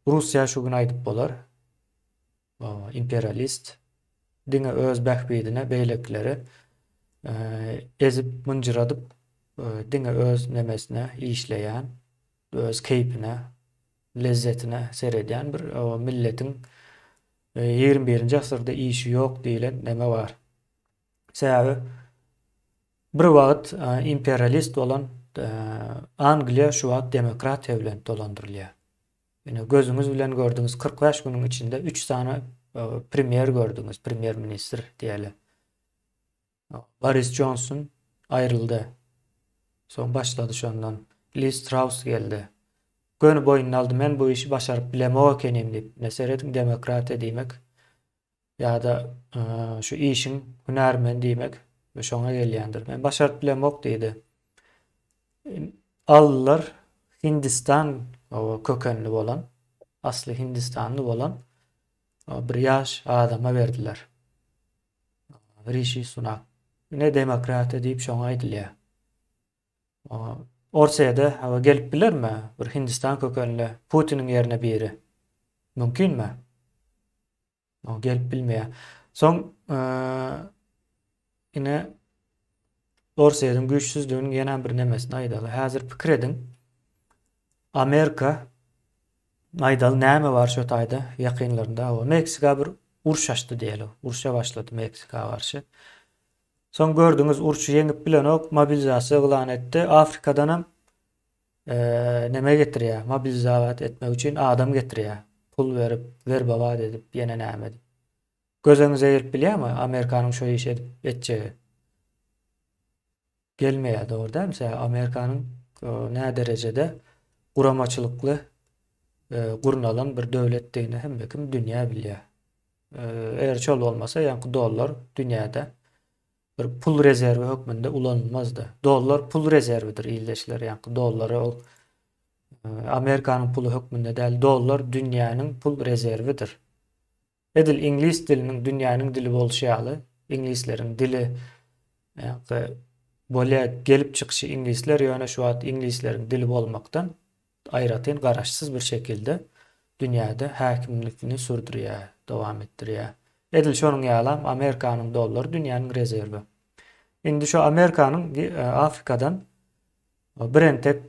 Rusya şu gün aýdyp bolar. Imperialist diňe öz bähbidine beýlekleri ezip mınjyradyp diňe öz nemesine işleýän, öz keypine, lezzetine seredýän bir milletiň 21-nji asyrda işi ýok diýilen neme bar. Sebäbi bir wagt imperialist bolan Angliýa şu wagt demokratiýa bilen dolandyrylýar. Ýene gözüňiz bilen gördüňiz 45 günüň içinde 3 tane premier gördüňiz, premier minister diýeli. Boris Johnson ayrıldı. Son başladı şondan. Liz Truss geldi. Gönü boyunun aldı. Men bu işi başarıp bilemok ekenim diýip neseredin demokratiýa diýmek ya da şu işin hünärmen diýmek ve şoňa gelýändir. Men başarıp bilemok diýdi. Allar Hindistan kökenli bolan, asly Hindistanly bolan bir ýaş adama berdiler. Rishi Sunak. Ne demokratiýa diýip şoňa aýdylýar. Orsaýda gelip bilermi? Bir Hindistan kökenli Putiniň ýerine biri. Mümkinmi? O gelip bilmeýär. Soň ine Orsaýdyň güýçsüzliginiň ýene bir nemesini aýdaly. Häzir pikir edin. Amerika aýdaly näme bar şu taýda ýakynlarynda? O Meksika bir uruş açdy diýeli. Uruşa başlady Meksika garşy. Son gördüğünüz uruşu yengip bilenok mobilizasiya gılan etti. Afrikadan neme getirýär? Mobilizat etmek üçin adam getirýär. Pul verip, ver baba edip yene näme edip. Gözüňize gelip bilýärmi? Amerikanyň şu iş edip etjegi. Gelmeýär dogry däl mi? Amerikanyň nä derejede guramaçylykly gurnalan bir döwletdigini hemme kim dünýä bilýär. Eger şol bolmasa ýa-ni dollar dünýäde bir pul rezervi hökmünde ulanılmazdı. Dollar pul rezervidir ýyldaşlar. Yani dollary ol Amerikanyň pulu hökmünde däl. Dollar dünýäniň pul rezervidir. Edil İngiliz diliniň dünýäniň dili bolşaly. İngilizleriň dili bolýa gelip çykyşy İngilizler ýöne şu wagt İngilizleriň dili bolmakdan aýratyn garaşsyz bir şekilde dünýäde häkimlikini sürdürýär, dowam etdirýär. Edil şonuň ýalam Amerikanyň dollary dünýäniň rezervi. Indi şu Amerikanyň Afrikadan bir entek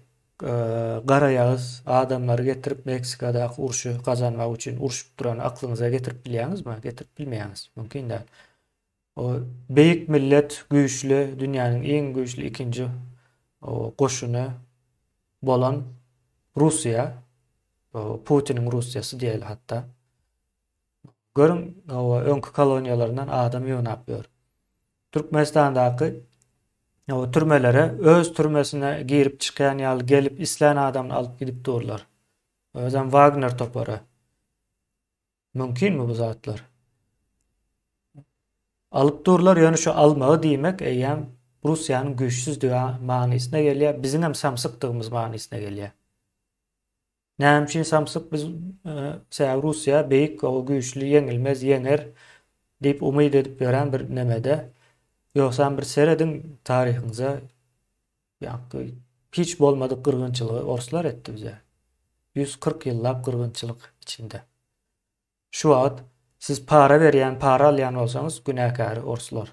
gara ýağız adamlary getirip Meksikada uruşy kazanmak üçin uruşup duran aklyňyza getirip bilýäňizmi? Getirip bilmeýäňiz. Mümkin däl. O beýik millet, güýçlü, dünýäniň iň güýçlü ikinji goşuny bolan Russiýa, Putiniň Russiýasy diýeli hatda. Görün öňkü koloniýalaryndan adam ýöňäpýär. Türkmenistandaky o türmelere öz türmesine girip çykýan ýaly gelip isläň adamny alyp gidip durlar. Özem Wagner topary. Mümkinmi bu zatlar? Alyp durlar ýöne şu almagy diýmek eýem Russiýanyň güýçsüzligi manysyna gelýär. Bizim hem samsykdygymyz manysyna gelýär. Näme samsyk biz Russiýa beýik o güýçli ýeňilmez ýeňer diýip umyd edip ýören bir nemede. Ýoksa bir seredin tarihiňize ýa-ni hiç bolmadyk gyrgynçylygy oruslar etdi bize. 140 ýyllap gyrgynçylyk içinde. Şu wagt siz para berýän, para alýan bolsaňyz günäkäri orslar.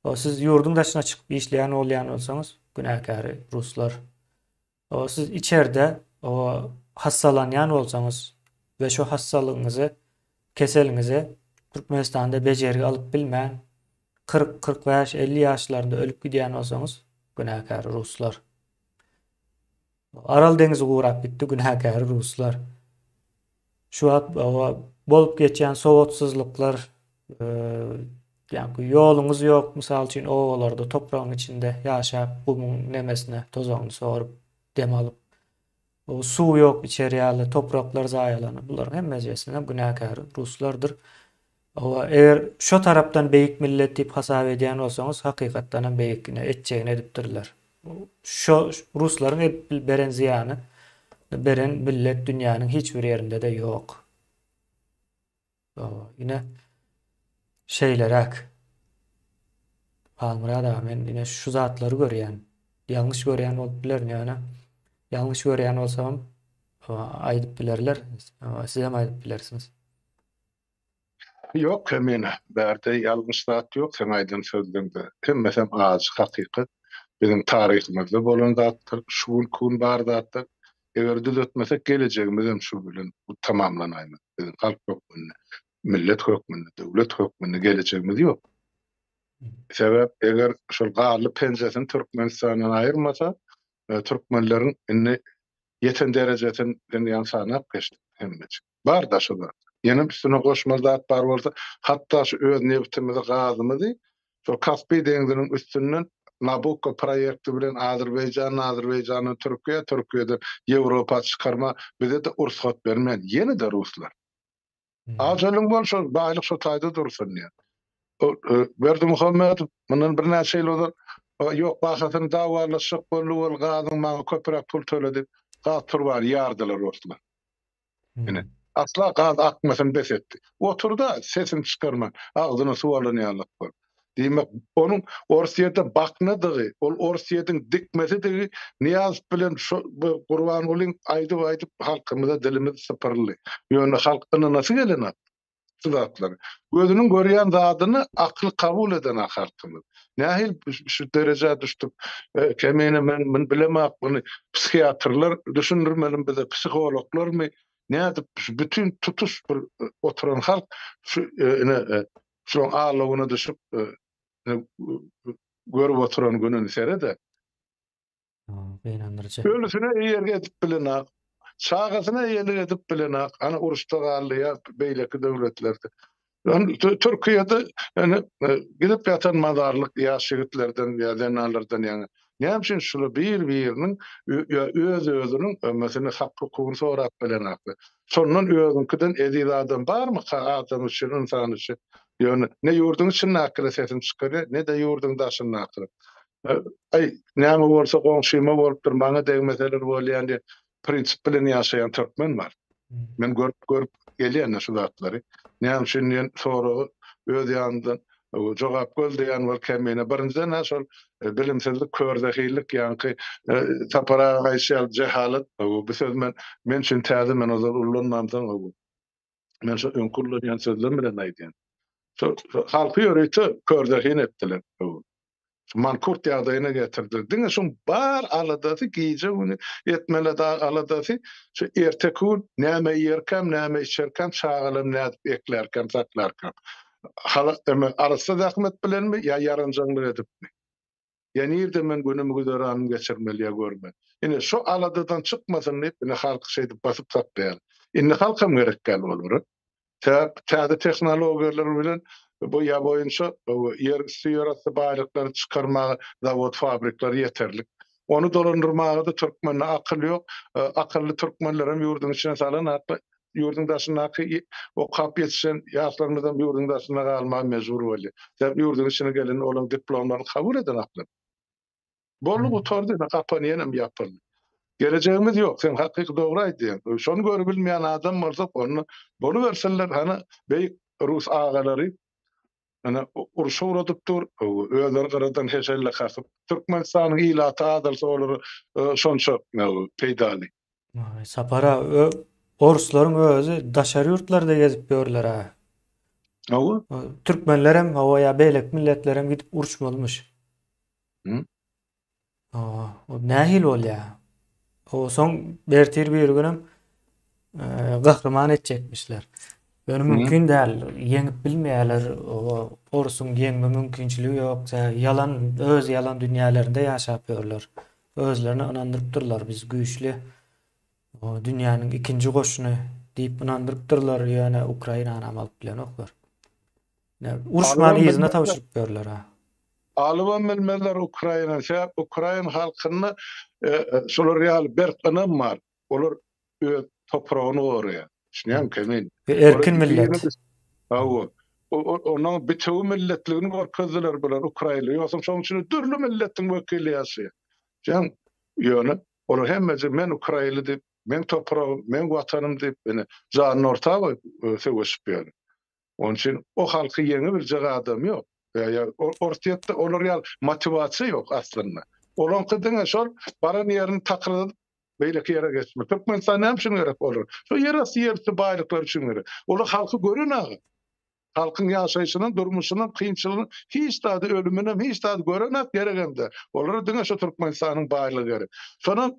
O siz ýurdun daşyna çykyp işleýän bolýan bolsaňyz günäkäri ruslar. O siz içeride o hassalanýan bolsaňyz we şu hassalygyňyzy, keseliňizi Türkmenistanda bejerigi alyp bilmän 40-45, 50 ýaşlarynda ölüp gidýän bolsaňyz günäkäri ruslar. Aral deňizi gurap bitdi günäkäri ruslar. Şu wagt bolup geçen sowatsyzlyklar, ýa-ni ýoluňyz ýok, mysal üçin owalarda topragyň içinde ýaşap, gumyň nemesine, tozagyny sorup, dem alyp, o suw ýok içerýärli, topraklar zaýalanyp, bular hemmejesinden günäkäri ruslardyr. Eger şo tarapdan beýik millet diýip hasap edýän bolsaňyz, hakykatdan hem beýikine etjegine edipdirler. Şo ruslaryň beren ziýany, beren millet dünýäniň hiç bir ýerinde de ýok. Yine şeylerek Palmyrada men yine şu zatlary görýän, ýalňyş görýän bolup bilerin ýa-ni. Ýalňyş görýän bolsam aýdyp bilerler. Siz hem aýdyp bilersiňiz. Yok hemine. Bärde ýalňyş zat ýok sen aýdyn sözlerinde. Hemmesem az hakykat. Bizim tarihimizde bolan zatlar, şuun kun bar zatlar. Eger düzeltmesek gelejegimizem şu bilen bu tamamlanaýmaz. Bizim halk hökmünde, millet hökmünde, döwlet hökmünde gelejegimiz ýok. Sebäp eger şol galy penjesini Türkmenistandan aýyrmasa, türkmenleriň inni yeten derejeden ýan sanap geçdi hemmeç. Bar da şu da. Ýene üstüne goşma zat bar bolsa, hatda şu öz nebitimizi gazymyzy şol Kaspy deňiziniň üstünden Nabucco proýekti bilen Azerbaýjanyň Türkiýe, Türkiýeden Ýewropa çykarma bize de ursat bermän. Ýene de ruslar. Ajalyň bolsa baýlyk şu taýda dursun ýa. Berdimuhammedow mundan bir näçe ýyl ozar ýok bahasyny dawalaşyp bolup gazyň maňa köpürek pul төлedi. Gaz turbar ýardylar ruslar. Ine asla gaz akmasyn besetdi. Oturda sesini çykarman, agzyna suwalanyarlyk bar. Diýmek onuň Orsiýada baknadygy, ol Orsiýadyň dikmesidi Niýaz bilen şu Gurban Ulyň aýdyp halkymyza dilimiz sypyrly. Ýöne halk nasy gelenat? Zatlar. Gözünün görýän zadyny akly kabul eden halkymyz. Nähil şu derejä düşdük. Kemene men bilemek bunu psikiatrlar düşündirmelim bize, psikologlarmy nädip bütün tutuş bir oturan halk şu şu ağlawyna düşüp görüp oturan gününi serede. Beýnandyryjy. Öylesine ýerge edip bilenak, çağasyna ýerge edip bilenak, ana uruşda galýa beýleki döwletlerde. Türkiýede ýani gidip ýatan mazarlyk ýaş ýigitlerden ýa zenalardan ýani näme üçin şuly bir-biriniň öz-özüniň ömrüni hakky hukukyny sorap bilenak. Şondan özünkiden ediz adam barmy? Adam üçin, insan üçin. Ýöne ne ýurdun üçin nakyle sesim çykary, ne de ýurdun daşyny nakyle. Ay näme bolsa goňşyma bolup durmaňa degmeseler bolýan prinsip bilen ýaşaýan türkmen bar. Men görüp gelýän şu zatlary. Näme üçin soragy öz ýanyndan jogap gözleýän bol kemene birinjiden şol bilimsizlik, kördehilik ýa-ni tapara gaýşal jehalat bu söz men üçin täze men ozal ullanmamdan men şu öňkürlüň sözler bilen aýdýan. Halky ýöreýte kördehin etdiler. Mankurt ýagdaýyna getirdiler. Diňe şoň bar aladasy giýje güni etmele da aladasy şu ertekün näme ýerkem, näme içerkem, çağalym nädip eklerkem, saklarkem. Halak arasy zahmet bilenmi ýa ýaranjaňlyk edipmi? Ýani ýerde men günümi güzeranym geçirmeli ýa görmeli. Ine şu aladadan çykmasyn diýip ine halk şeýdi basyp tapýar. Ine halkam gerekkel bolur. Täze tehnologiýalar bilen bu ýa boýunça ýer süýarasy baýlykları çykarmagy zawod fabrikler ýeterlik. Onu dolandyrmagy da türkmenle akyl ýok. Akylly türkmenler hem ýurdun içine salan ýurdun daşyna o kap ýetişen ýaşlarymyzdan ýurdun daşyna galmagy mejbur bolýar. Sebäp ýurdun içine gelen olaň diplomlaryny kabul eden aklyp. Bolu bu tordy kapanyň hem ýapyl. Geleceğimiz yok. Sen hakyky dogry aýdýan. Şonu görüp bilmeýän adam bolsa onu bolu berseler hana beýik Rus agalary ana uruşa uradypdyr. Özleri garadan heşelle hasyp Türkmenistanyň ilaty adal soğulary şonça peýdali. Sapara Oruslaryň özü daşary ýurtlarda gezip görler ha. Awa. Türkmenler hem hawaya beýlek milletler hem gidip uruşmalmış. Hı? O nähil bolýar? O soň bertir bir günem gahrman etjekmişler. Ýöne Hı? mümkin däl, ýeňip bilmeýärler, o orusyň ýeňme mümkinçiligi ýok. Yalan, öz yalan dünýälerinde ýaşap ýörler. Özlerini inandyrypdyrlar biz güýçli. O dünýäniň ikinji goşuny diýip inandyrypdyrlar, ýöne Ukrainany alyp bilen oklar. Uruşmany Alman ýzyna bilmezler. tawşyryp berler ha. Alman bilmezler Ukraina halkyny şolar ýaly bir ynam bar. Olar topragyny gorýar. Şunýam kemin. Erkin millet. Awa. Onuň bütün milletligini görkezdiler bilen Ukraina. Ýoksa şoň üçin dürli milletiň wekili ýaşaýar. Jan ýöne olar hemmesi men Ukraina diýip, men topragym, men watanym diýip, ene janyny ortaga söwüşip ýörler. Onun için o halkı yenebilecek adam yok. Ortaya olar ýaly motivasiýa yok aslında. Olan kıdığına şol baran yerini takırdı beýleki ýere geçme. Türkmenistan hem şunu gerek olur. Şu yerası yersi baylıklar için gerek. Olar halkı görün ağı. Halkın ýaşaýyşynyň, durmuşynyň kynçylygyny hiç taýda ölümüni hiç taýda görenek geregende. Olara diňe şu Türkmenistanyň baýlygy gerek. Şonuň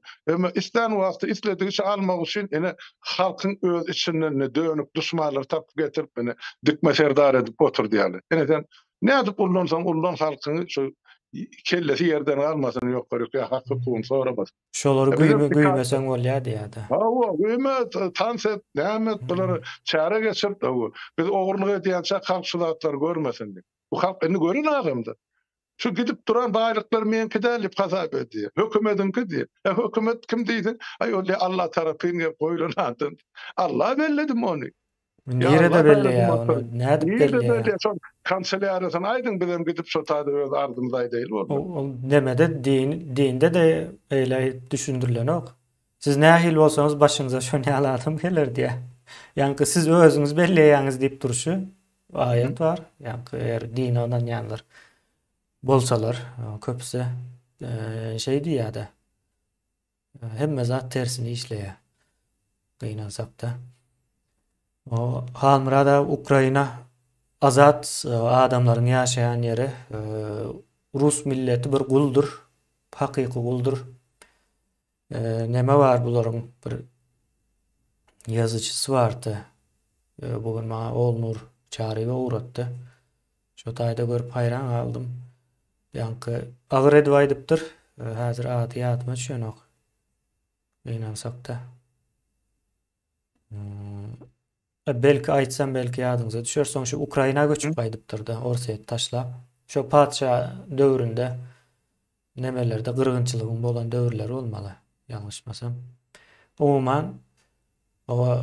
islen wagty isledigi almak üçin ene halkyň öz içinden dönüp duşmanlar tapyp getirip ene dikme serdar edip oturdylar. Eneden näde ullansam ullan halkyny şu kellesi yerden almasyn ýok ya hakkı kuň soramaz. Şolary güýmeseň bolýar diýýärdi. Hawa güýmet tanset nämet bulary çara geçirip biz ogurlyk edýänçä halkçylatlar görmesin diýip. Bu halk indi görün agymdy. Şu gidip duran baýlyklar menki däl diýip hasap edýär. Hökümetiňki diýip. Hökümet kim diýdi? Ay ol Allah tarapyny goýulanady. Allah belledi onu. Nerede belli ya onu? Näde belli ya? Belli ya. Kanselyariýasyna aýdyň bilen gidip şu taýda öz ardymda aýdyl boldy. O demede dinde de eýle düşündirilen ok. Siz nähil bolsaňyz başyňyza şonu aladym geler diýe. Ýani siz özüňiz belli ýaňyz diýip durşy aýat bar. Ýani eger din ondan ýanlar bolsalar köpse şey diýýärdi. Hemme zat tersini işleýär. Gynansak da. O halmyrada Ukraina azat adamlaryň ýaşaýan ýeri Rus milleti bir guldur. Hakyky guldur. Neme var bularyň bir ýazyjysy bardy. Bugün maňa Olnur çaryga uğratdy. Şo taýda görüp haýran galdym. Ýani agyr edip aýdypdyr. Häzir aty ýadyma düşenok. Gynansak da. Belki aýtsam belki ýadyňyza düşer. Soň şu Ukraina göçüp aýdypdyr da Orset taşlap. Şo padşa döwründe nemelerde gyrgynçylygyň bolan döwürler bolmaly, ýalňyşmasam. Umuman o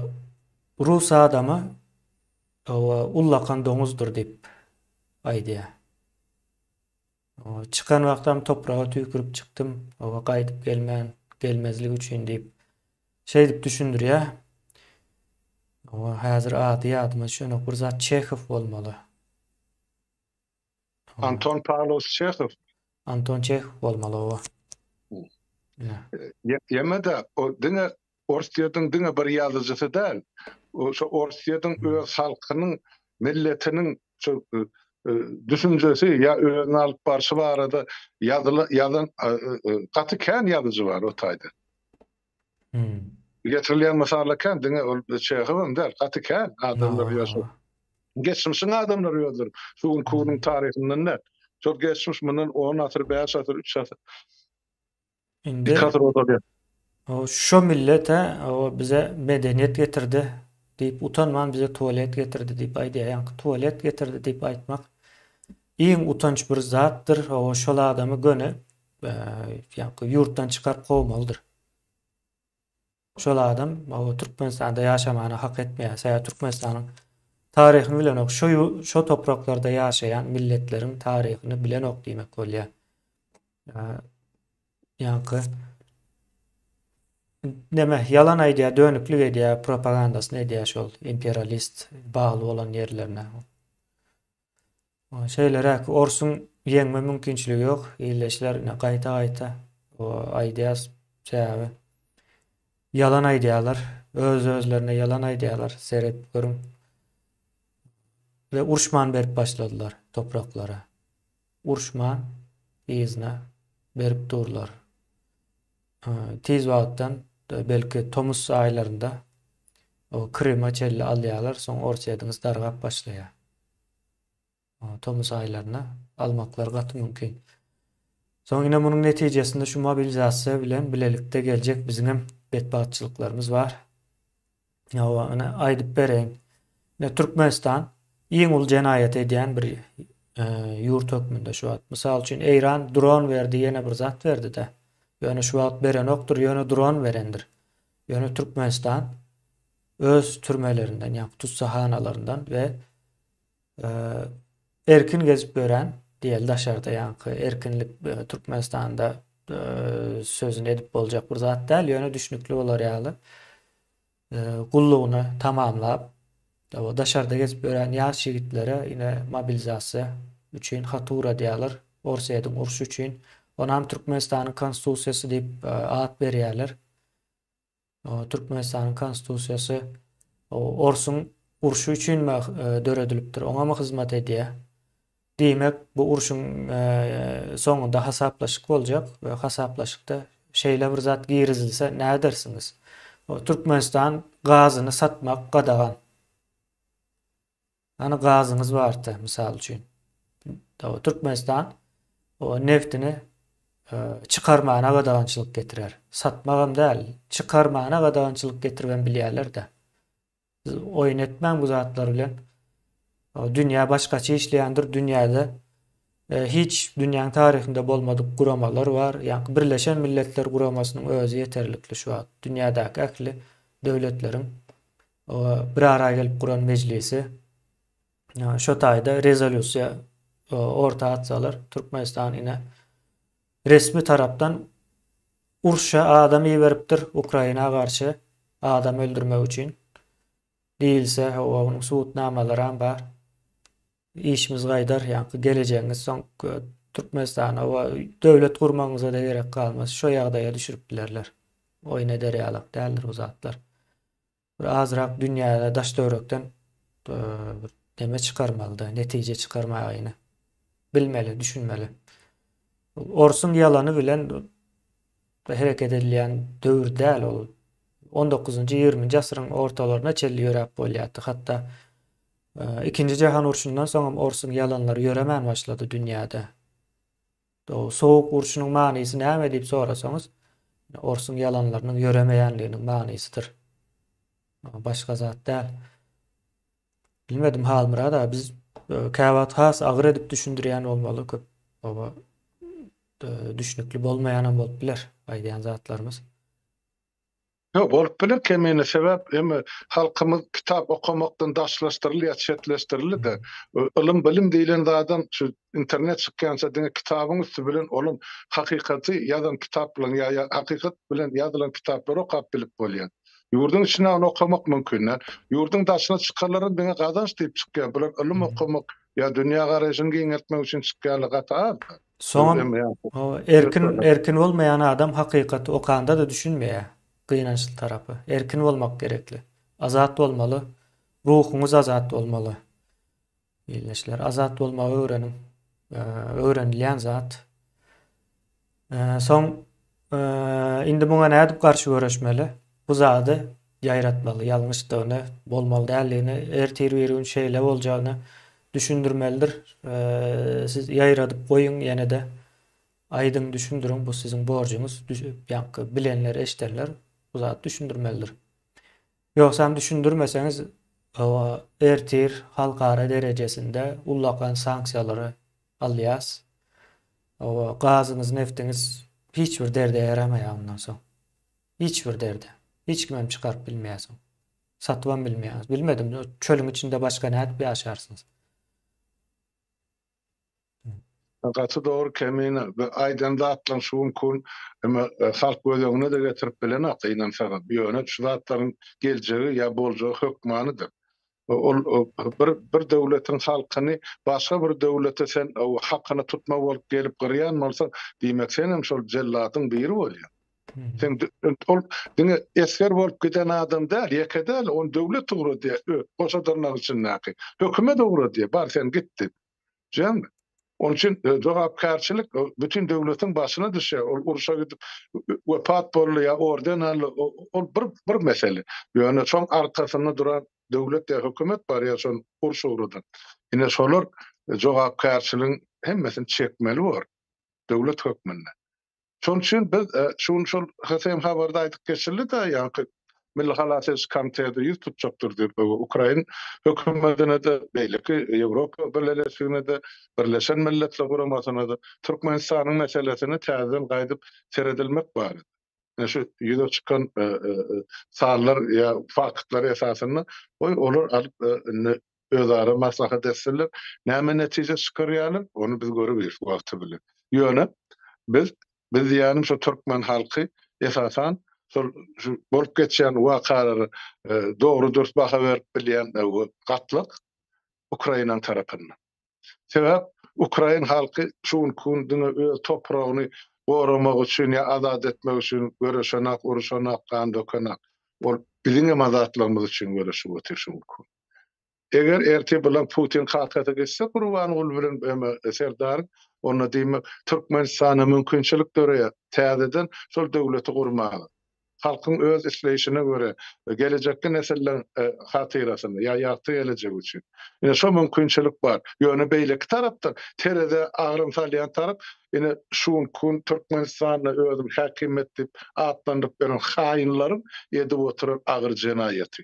Rus adamy o ullakan doňuzdur diýip aýdýar. O çıkan wagtam toprağa tüýkürip çykdym. O gaýdyp gelmezlik üçin diýip şey diýip düşündirýär. O häzir aty ýadyma şonu bir zat Çehov bolmaly. Anton Pavlos Çehov. Anton Çehov bolmaly o. Ýemede o diňe Orstiýadyň diňe bir ýazyjysy däl. O şu Orstiýadyň öz halkynyň milletiniň şu düşünjesi ya özüne alyp barşy barada ýazan gaty kän ýazyjy bar o taýda. Getirilýän masalar kän diňe ol Çehovym däl gaty kän adamlar ýaşap. Geçmişiň adamlar ýöldür. Şuň kunyň taryhynyň ne? Çok geçmiş bunun 10 asır, 5 asır, 3 asır. Indi o şu millete o bize medeniyet getirdi deyip utanman bize tuvalet getirdi deyip aýdýar. Ýani tuvalet getirdi deyip aýtmak iň utanç bir zatdyr. O şol adamy göne ýani ýurtdan çykarıp gowmalydyr. Şol adam o Türkmenistanda ýaşamany hak etmeýär. Türkmenistanyň taryhyny bilen ok, şo topraklarda ýaşaýan milletleriň taryhyny bilen ok diýmek bolýar. Ýani neme yalan aýdýar, dönüklik edýär, propagandasyny edýär şol imperialist bagly bolan ýerlerine. O şeýlere orsuň ýeňme mümkinçiligi ýok. Ýerleşler gaýta o aýdýar sebäbi yalan aýdýarlar. öz özlerine yalan aýdýarlar, seredip görüň. Ve urşman berip başladylar topraklara. Urşman izine berip durlar. Tiz wagtdan belki Tomus aýlarynda o Krym'a çelli alýarlar, soň orçaýdyňyz dargap başlaýar. Tomus aýlaryna almaklar gaty mümkin. Soň ine munyň netijesinde şu mobilizasiýa bilen bilelikde geljek biziň betbatçylyklarymız bar. Ýa-da ana aýdyp bereň. Türkmenistan iň ul jenaýat edýän bir ýurt hökmünde şu wagt. Mysal üçin Eýran dron berdi, ýene bir zat berdi de. Ýöne şu wagt beren okdur, ýöne dron berendir. Ýöne Türkmenistan öz türmelerinden, ýa-ni tutsahanalarynden we erkin gezip gören diýel daşarda ýa-ni erkinlik Türkmenistanda sözüni edip boljak bir zat däl, ýöne düşnükli bolar ýaly. Gullugyny tamamlap o daşarda gezip gören ýaş ýigitlere ine mobilizasiýa üçin hatura diýerler. Orsaýdyň urşy üçin onam Türkmenistanyň konstitusiýasy diýip ad berýärler. Türkmenistanyň konstitusiýasy orsuň urşy üçin döredilipdir. Oňa hyzmat edýär. Diýmek bu urşuň soňunda hasaplaşyk boljak we hasaplaşykda şeýle bir zat girizilse näme dersiňiz? Türkmenistan gazyny satmak gadagan. Ana gazyňyz bardy mysal üçin. Türkmenistan o neftini çıkarmana gadagançylyk getirer. Satmagam däl, çıkarmana gadagançylyk getirben bilýärler-de. Oýun etmän bu zatlar bilen dünýä başgaça işleýändir. Dünýäde hiç dünýäniň taryhinde bolmadyk guramalar var. Ýa-ni Birleşen Milletler Guramasynyň özü ýeterlikli şu wagt. Dünýädäki ähli döwletleriň bir araya gelip guran mejlisi şo taýda rezolýusiýa orta atsalar, Türkmenistan ine resmi tarapdan urşa adam beripdir Ukraina garşy adam öldürmek üçin. Diýilse onuň suwutnamalary ham bar. İşimiz gaýdar, ýa-ni gelecegiňiz soň Türkmenistana we döwlet gurmagyňyza da gerek kalmaz. Şo ýagdaýa düşürip bilerler. Oýna derýalyk däldir o zatlar. Bir azrak dünýäde daş döwrekden deme çıkarmalı da, netije çıkarmaýyny bilmeli, düşünmeli. Orsun ýalany bilen hereket edilýän döwür däl ol. 19-njy 20-nji asyryň ortalaryna çelli ýörep bolýardy. Hatda Ikinji Jahan urşundan soň orsun ýalanlary ýöremän başlady dünýäde. O sowuk urşunyň manysy näme diýip sorasaňyz, orsun ýalanlarynyň ýöremeýänliginiň manysydyr. Başga zat däl. Bilmedim Halmira da biz käwat has agyr edip düşündirýän bolmaly köp. Baba düşnükli bolmaýanam bolup biler aýdýan zatlarymız. Yo, bolup bilen kemine sebäp hem halkymyz kitap okumakdan daşlaşdyrylýar, çetleşdirildi de ilim bilim diýilen adam şu internet çykýança diňe kitabyň üstü bilen olum hakykaty ýazan kitap bilen ýa hakykat bilen ýazylan kitaplary okap bilip bolýar. Ýurdun içine onu okumak mümkün. Ýurdun daşyna çykarlary diňe gazanç diýip çykýar. Bular ilim okumak ýa dünýä garaşyny giňetmek üçin çykýarlyk hata. Soň erkin bolmayan adam hakykaty okanda da düşünmeýär. Gynançly tarapy. Erkin bolmak gerekli. Azat bolmaly. Ruhuňyz azat bolmaly. Ýeşler azat bolmagy öwrenin. Öwrenilýän zat. Soň indi muňa näde garşy göreşmeli? Bu zady ýaýratmaly, ýalňyşdygyny, bolmaly däldigini, ertir berýän şeýle boljagyny düşündirmelidir. Siz ýaýradyp goýuň ýene de aýdyň düşündürüň, bu siziň borjuňyz. Ýa-ni bilenler, eşderler bu zat düşündirmelidir. Ýoksa düşündirmeseňiz ertir halkara derejesinde ullakan sanksiýalary alýas. Gazyňyz, neftiňiz hiç bir derde yaramaýar ondan soň. Hiç bir derde. Hiç kimem çıkarıp bilmeýärsiň. Satwan bilmeýäňiz. Bilmedim, çölüň içinde başga näde ýaşarsyňyz. Gaty dogry kemine aýdanda atlan şuň kun halk gözüne de getirip bilen akynan sebäp ýöne şu zatlaryň geljegi ýa boljagi hökmanydyr. Bir döwletiň halkyny başga bir döwlete sen o hakyny tutmak bolup gelip girýän bolsa, diýmek sen hem şol jellatyň biri bolýar. Sen ol diňe esker bolup giden adam däl, ýeke däl, on döwlet ugra diýe, goşadyrnak üçin näki. Hökümet ugra diýe, bar sen gitdi. Jemmi? Onun için jogapkärçilik bütün döwletiň başyna düşýär. Ol uruşa gidip wepat bolýar, orden al, ol bir mesele. Ýöne çoň arkasyna duran döwlet ýa hökümet bar ýa şol uruş ugradan. Ine şolar jogapkärçiligiň hemmesini çekmeli bar. Döwlet hökmünde. Şol üçin biz şol hasem habarda aýdyp geçildi da ýa Milli Halasys Komiteti ýüz tutjakdyr diýip Ukraina hökümetine de beýleki Ýewropa Birleşigine de Birleşen Milletler Guramasyna da Türkmenistanyň meselesini täzeden gaýdyp seredilmek bar. Şu ýüze çykan sallar ýa faktlar esasyny olar alyp özara maslahat etseler näme netije çykarýarlar onu biz görüp wagty bilen. Ýöne biz ýanym şu Türkmen halky esasan şu bolup geçen wakalary dogry dürüst baha berip bilýän gatlyk Ukraina tarapyndan. Sebäp Ukraina halky şuň kundyny öz topragyny goramak üçin ýa azad etmek üçin göreşenak, uruşanak, kan dökenak. Ol biziň azatlarymyz üçin göreşip oturşy. Eger erti bilen Putin hakata geçse Gurban ul bilen serdar onu diýmek Türkmenistana mümkinçilik döreýär. Täzeden şol döwleti gurmagy. Halkyň öz işleyişine göre gelecekde nesiller hatyrasyny ýa ýagty gelecek üçin. Ine şo mümkinçilik bar. Ýöne beýleki tarapdan terede agrym salýan tarap ine şuň kun Türkmenistanyň özüm häkimet dip atlandyp beren haýynlaryň edip oturan agyr jenaýaty.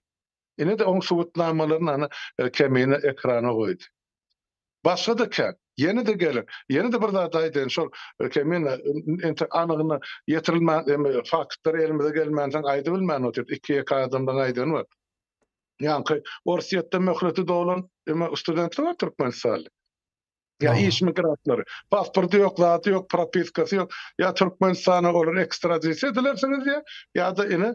Ine de oň subutnamalaryny kemine ekrana goýdy. Başga da kän, ýene de gelir. Ýene de bir zat aýdyn şol kemine ente anygyna ýetirilmän faktlar elimize gelmänsen aýdy bilmän otur. Iki adamdan aýdyn bar. Ýa-ni Orsiýetde möhleti dolan studentler bar Türkmenistanly. Ya iş migratlary. Pasporty ýok, zaty ýok, propiskasy ýok. Ya Türkmenistana olar ekstradisiýa edilersiniz ya da ine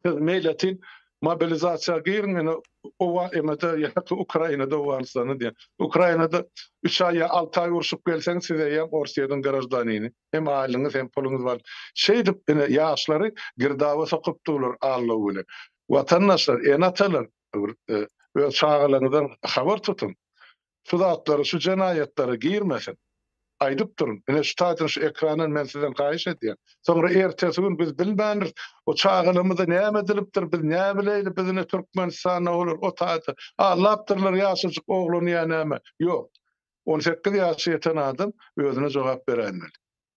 meýletin mobilizasiya girin o emede ýa-da Ukrainada owarsany diýen. Ukrainada 3 aýa 6 aý uruşup gelseň size ýa Orsiýadan garajdanyny hem aýlyňyz hem puluňyz bar. Şey dip ýaşlary girdawa sokup durlar Allah bilen. Watandaşlar, enatalar öz çağalarydan habar tutun. Şu zatları, şu jenaýatlary girmesin. Aýdyp durun. Ine şu taýdan şu ekranyň men sizden gaýyş edýän. Soňra ertesi gün biz bilmändir. O çağalymyzda näme edilipdir, biz näme bileýdi, bizine Türkmenistana olur, o taýda. Laptyrlar ýaşaçyk ogluny ýa näme? Ýok. 18 ýaşy ýeten adam özüne jogap berýändir.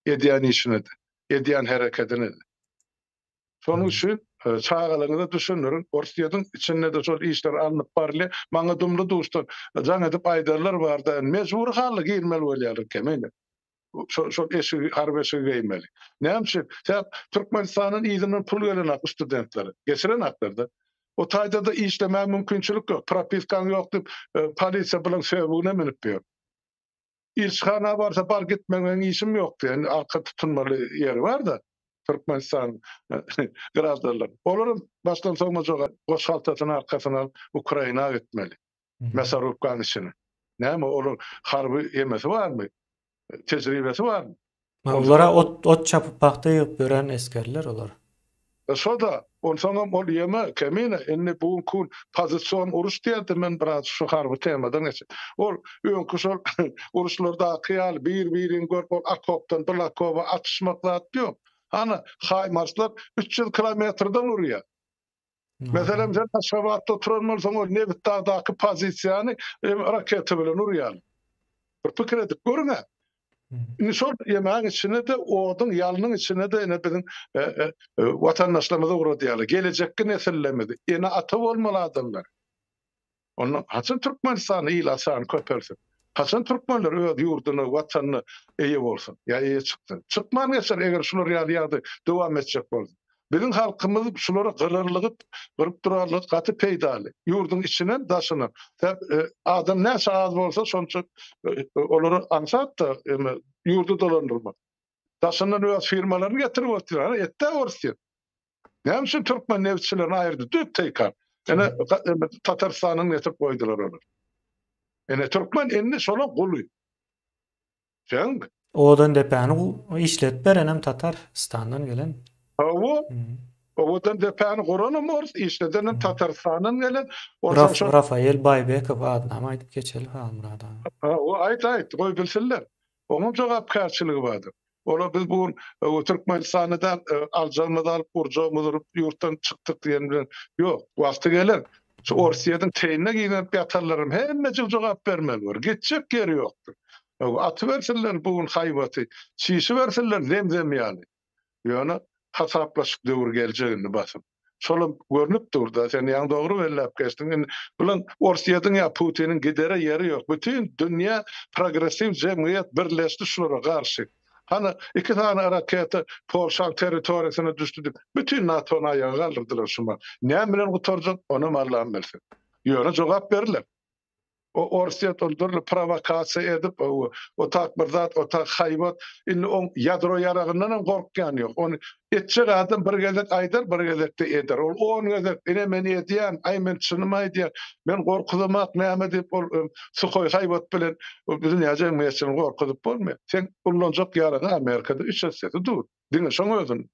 Edýän işine de, edýän hereketine de. Şonuň üçin çağalaryňyza düşünürin. Orsiýadyň içinde de şol işler alınıp barly. Maňa dumly dostlar, jaň edip aýdarlar bar da mejbur haly girmeli bolýar kemene. Şol eşi harby eşi geýmeli. Näme Türkmenistanyň ýygynyň pul gelen studentleri geçiren haklarda o taýda da işlemä mümkinçilik ýok. Propiskan ýok dip polisiýa bilen söwüne menip ber. İlçhana barsa bar gitmeňe işim ýok diýen arka tutunmaly ýeri bar da. Türkmenistan grazdarlar. Olaryň başdan soňma joga goşgaltasyny arkasyna Ukraina gitmeli. Mesarufkan işini. Näme olaryň harby emesi barmy? Tejribesi barmy? Olara ot çapyp paxta ýyp beren eskerler olar. Şo da onsoňam ol ýeme kemine enne bugun pozisiýon uruş diýdi men biraz şu harby temadan geçip. Ol öňkü şol uruşlarda kyýal bir-birini görüp akopdan bir akoba atışmaklar ýok. Ana Haymarslar 300 kilometrden urýar. Meselem sen Aşgabatda oturan bolsaň ol Nebitdagdaky pozisiýany rakety bilen urýar. Bir pikir edip görüňä. Şol ýemäň içine de oduň ýalynyň içine de ene biziň watandaşlarymyza ura diýerler. Gelecekki nesillemedi. Ene ata bolmaly adamlar. Onu haçan Türkmenistany ýylasan köpersin. Haçan Türkmenler öz ýurduny, watanyny eýe bolsun. Ya eýe çykdy. Çykman geçer eger şular ýaly dowam etjek bolsa. Biziň halkymyz şulara gyrarlygyp, gyryp durarlyk gaty peýdaly. Ýurduň içinden daşynyp. Adam näçe az bolsa şonça olary ansat da ýurdu dolandyrmak. Daşynyp öz firmalaryny getirip oturýar. Etde Orsiýa. Näme üçin Türkmen newtçilerini aýyrdy? Düp teýkar. Ene Tatarstanyň getip goýdular onu. Ene Türkmen enne şola guly. Sen Odan depäni işlet berenem Tatarstandan gelen. Hawa Hmm. owadan depäni guranam ors işledenim Hmm. Tatarstandan gelen orsan şol Rafael Baybekov adnama aýdyp geçeli halmurad. o ayt goý bilsinler. Onuň jogapkärçiligi bardyr. Ola biz bu Türkmenistanydan aljanmada alyp burjamyzy ýurtdan çykdyk diýen bilen ýok, wagty geler. Şu Orsiýadan teýine giden ýatarlarym hemme jogap bermeli. Geçjek geri ýokdur. Aty bersinler bugün haýbaty, çiğsi bersinler zemzem ýaly. Ýöne hasaplaşyk döwür geljegini basyp. Şolam görnüp durda sen ýa dogry bellep geçdiň. Bulan Orsiýadyň ýa Putiniň gidere ýeri ýok. Bütün dünýä progressiw jemgyýet birleşdi şolara garşy. Hana iki tane raketa Polşa territoriýasyna düşdi dip bütün NATO'na ýaga galdyrdylar şuma. Näme bilen gutarjak onu Allah'ım bilsin. Ýöne jogap berler. O Orsiýa toldurly provokasiýa edip o tak bir zat, o tak haýbat indi o ýadro ýaragyndan hem gorkýan ýok. Onu etjek adam bir gezek aýdar, bir gezek de eder. Ol 10 gezek ine meni edýän, aý men çynymaý diýär. Men gorkudamak näme dip ol Suhoy haýbat bilen bizim ýajan meýeçini gorkudyp bolmaýar. Sen ullanjak ýaragy Amerikada 3 ýaşady dur. Diňe şoň özün.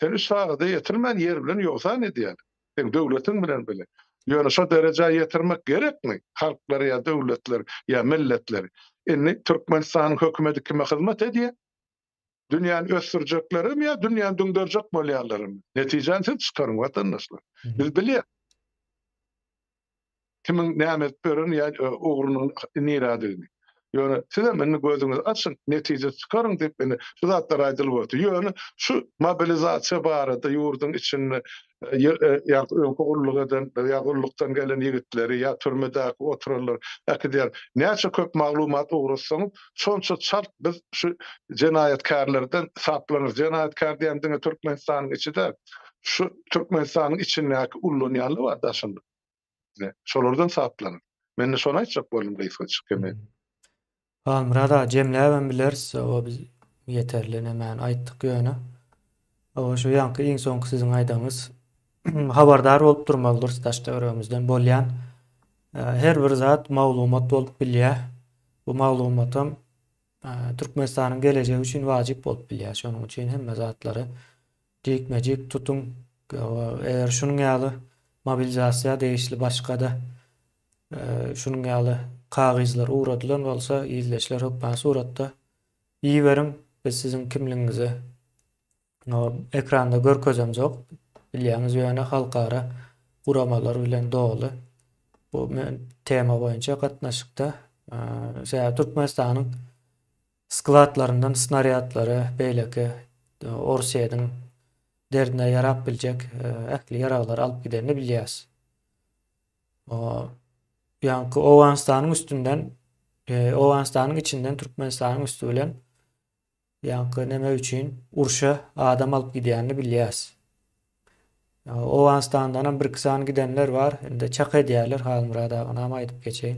Sen üç sagada ýetirmän ýer bilen ýoksa ne diýär? Sen döwletiň bilen bile. Ýöne şo derejä ýetirmek gerekmi? Halklar ýa döwletler ýa milletler. Indi Türkmenistanyň hökümeti kime hyzmat edýär? Dünýäni ösürjeklerim ýa dünýäni düňderjek bolýarlarym? Netijeni siz çykaryň watandaşlar. Biz bilýär. Kimin näme etberen ýa ogrunyň niradygyny. Ýöne size meni gözüňiz açyk, netije çykaryň diýip meni şu zatlar aýdylyp boldy. Ýöne şu mobilizasiýa barada ýurdun içinde ýa ogulluk eden, ýa ogullukdan gelen ýigitleri, ýa türmede oturarlar. Äkidýär, näçe köp maglumat ugrusaň, şonça çart biz şu jenaýetkarlardan saplanır. Jenaýetkar diýendiňe Türkmenistanyň içinde şu Türkmenistanyň içindäki ullanýanly bar daşyndy. Şolardan saplanır. Menne şonu aýtjak bolum gyýyka çykmy. Halmurada jemläben bilers, o biz yeterli nämen aýtdyk ýöne. O şu ýanky iň soňky siziň aýdaňyz habardar bolup durmalydyr daşda örümizden bolýan her bir zat maglumat bolup bilýär. Bu maglumatam Türkmenistanyň gelejegi üçin wajyp bolup bilýär. Şonuň üçin hemme zatlary dikmejik tutuň. Eger şunuň ýaly mobilizasiýa değişli başga-da şunuň ýaly kagyzlar uradylan bolsa, izleşler hökmän suratda iýerim biz siziň kimligiňizi ekranda görkezemjok. Bilýäňiz ýöne halkara guramalar bilen dogly bu tema boýunça gatnaşykda Türkmenistanyň skladlaryndan snaryadlary beýleki Orsiýadyň derdine yarap biljek ähli yaraglar alyp gidenini bilýäs. Ýanky Owganistanyň üstünden Owganistanyň içinden Türkmenistanyň üstü bilen ýanky näme üçin urşa adam alyp gidýänini bilýäs. Owganistandan bir kısan gidenler var. Inde çak edýärler halmurada nam aýdyp geçeýin.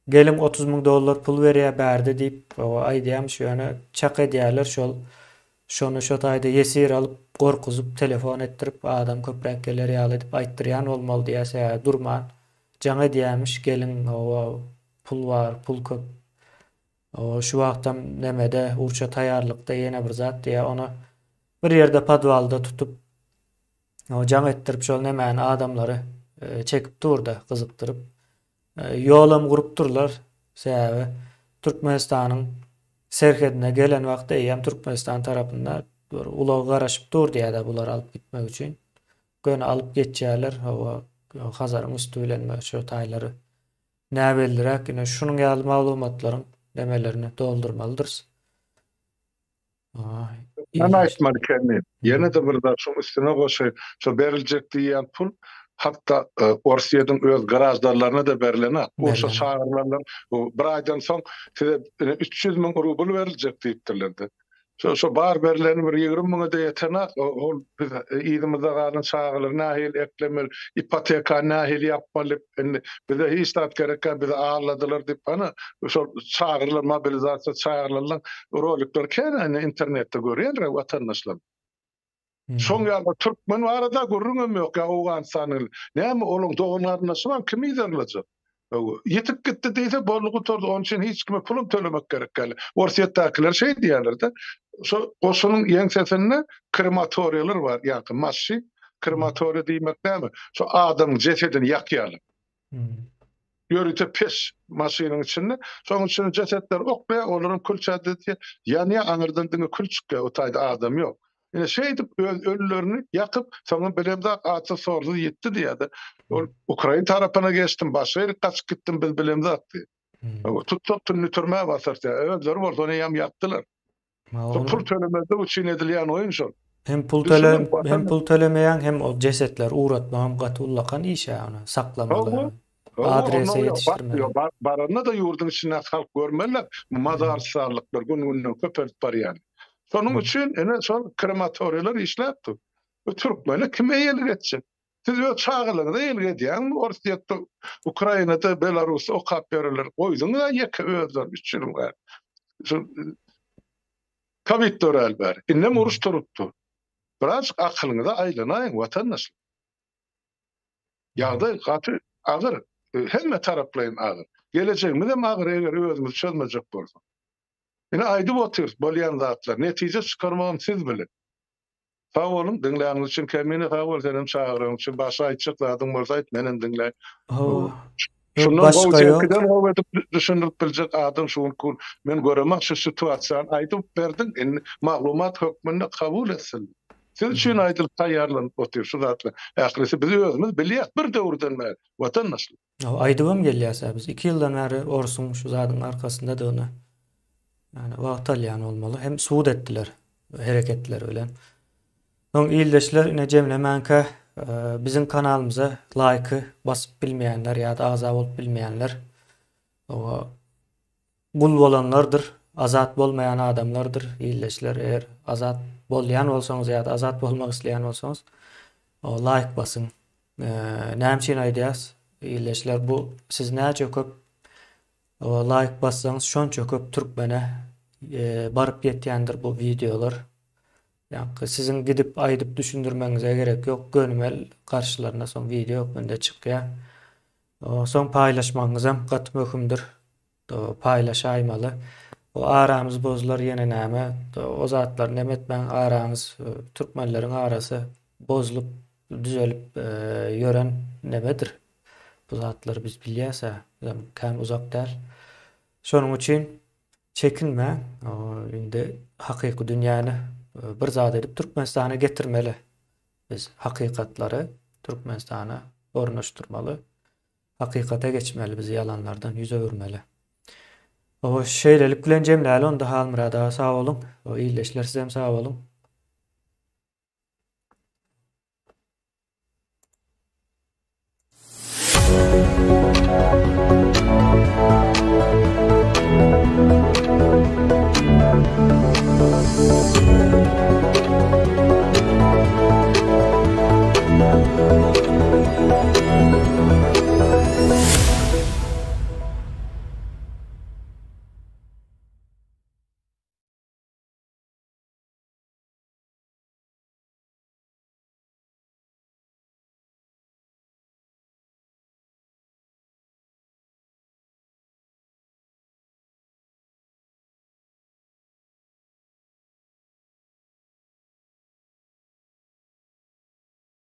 Gelim $30,000 pul berýär berdi diýip aýdýam şöne çak edýärler şonu şo taýda ýesir alyp gorkuzyp telefon ettirip adam köprek geler ýaly edip aýtdyrýan bolmaly diýse durman. Jaň edýärmiş gelin pul var, pul köp. Şu wagtdan nemede urça taýýarlykda ýene bir zat diýe onu bir ýerde padwalda tutup jaň ettirip şol nemäni adamlary çekip durda gyzykdyryp ýolam gurup durlar. Sebäbi Türkmenistanyň serhedine gelen wagtda ýa Türkmenistan tarapynda bir ulagy garaşyp dur diýär bular alyp gitmek üçin. Göni alyp geçýärler. Hazaryň üstü bilen şo taýlary näbeldirek ine şunuň ýaly maglumatlaryň demelerini doldurmalydyr. Ben aýtmaly kendim. Ýene de bir da şu üstüne goşy, şu beriljek diýen pul hatta Orsiýadyň öz garajdarlaryna da berilenä. Oşa çağırlarlar, bir aýdan soň size 300.000 rubl beriljek diýipdirlerdi. Şu bar berileni bir 20.000 da ýetenek, ol biz ýylymyzda galan çağırlar nähil eklemel, ipoteka nähil ýapmaly, bize hiç zat gereken bizi ağırladılar diýip ana şol çağırlar mobilizasiýa çağırlarlar rolikler kene internetde görýär watandaşlar. Şoň ýaly Türkmen barada görüňem ýok ýa Owganistanyň. Näme olaň doganlaryna şoň kim izlerlejek? Yetip gitti diýse bollugy tordy. Onun için hiç kime pulum tölemek gerek geldi. Orsiýetdakylar şey diýerler-de. Oşunyň ýeňsesinde krematoriýalar bar, ýa-ni maşy krematoriýa diýmek näme? Şu adamyň jesedini ýakýarlar. Ýörüte pes maşynyň içinde. Şoň üçin jesetler okmaýa, olaryň kül çadydy ýany aňyrdan diňe kül çykýar. O taýda adam ýok. Ine şey edip ölülerini yakıp sonra bilemde atı sordu yetti diýdi. Ukrayna tarapyna geçtim, başga ýere kaçyp gittim biz bilemde atdy. Tuttup nütürmä basarsa, öldüler bolsa onu ýam ýapdylar. Pul tölemezde uçun edilýän oýun şol. Hem pul tölemeýän hem o jesetler uğratmam gatyullakan işe onu saklamalı. Adrese yetiştirmeli. Baranda da yurdun içine halk görmeler. Mazarsallıklar gün-günden köpelip barýar. Şonuň üçin ene şol krematoriýalar işläpdi. Türkmenler kime ýelik etjek? Siz o çağlarına ýelik edýän, orsiýetde Ukrainada, Belarusda okap berler. Oýduňa ýeke özler 3 ýyl var. Şu Kabitler bar. Innem uruş turupdy. Biraz akylyňyza aýlanaýyn watandaş. Ýagdaý gaty agyr. Hemme taraplayın agyr. Geleceğimiz hem agyr eger özümüz çözmejek bolsa. Ine aýdyp otyr bolýan zatlar. Netije çykarmagam siz bilin. Sağ olun, dinleýäňiz üçin kemine sağ bol, senem çağıryň üçin başa aýtjak zadyň bolsa aýt, menen dinleýän. Başga ýok. Düşünüp biljek adam şuň kun men göremek şu situasiýany aýdyp berdim. Maglumat hökmünde kabul etsin. Siz üçin aýdyp taýýarlanyp otyr şu zatlar. Ähirisi biz özümüz bilýär bir döwürden bäri watandaşlyk. Aýdybam gelýärse biz 2 ýyldan bäri orsun şu zadyň arkasynda da onu. Yani wagt alýan bolmaly. Hem suud etdiler, hereketler bilen. Soň ýyldaşlar ine jemlemänkä bizim kanalymyza like basyp bilmeýänler ýa-da aza bolup bilmeýänler bul bolanlardyr, azat bolmayan adamlardır. Ýyldaşlar eger azat bolýan bolsaňyz ýa-da azat bolmak isleýän bolsaňyz like basyň. Näme üçin aýdýas? Ýyldaşlar bu siz näçe köp like bassanız şonça köp türkmene barıp ýetýändir bu videolar. Yani sizin gidip aýdyp düşündürmeňize gerek yok. Gönümel karşılarına son video öňünde çykýar. Soň paýlaşmaňyz hem gaty möhümdir. Paýlaşaýmaly. O aramyz bozular ýene näme? O zatlar nemetmen aramyz türkmenleriň arasy bozulup düzelip ýören nemedir? Bu zatlar biz bilýärse, hem uzak däl. Şonuň üçin çekinme. Indi hakyky dünýäni bir zat edip Türkmenistana getirmeli. Biz hakykatlary Türkmenistana ornaşdyrmaly. Hakykata geçmeli, biz yalanlardan yüz öwürmeli. O şeýlelik bilen jemläli onda Halmurada sağ olun. O iyleşler sizem sağ olun.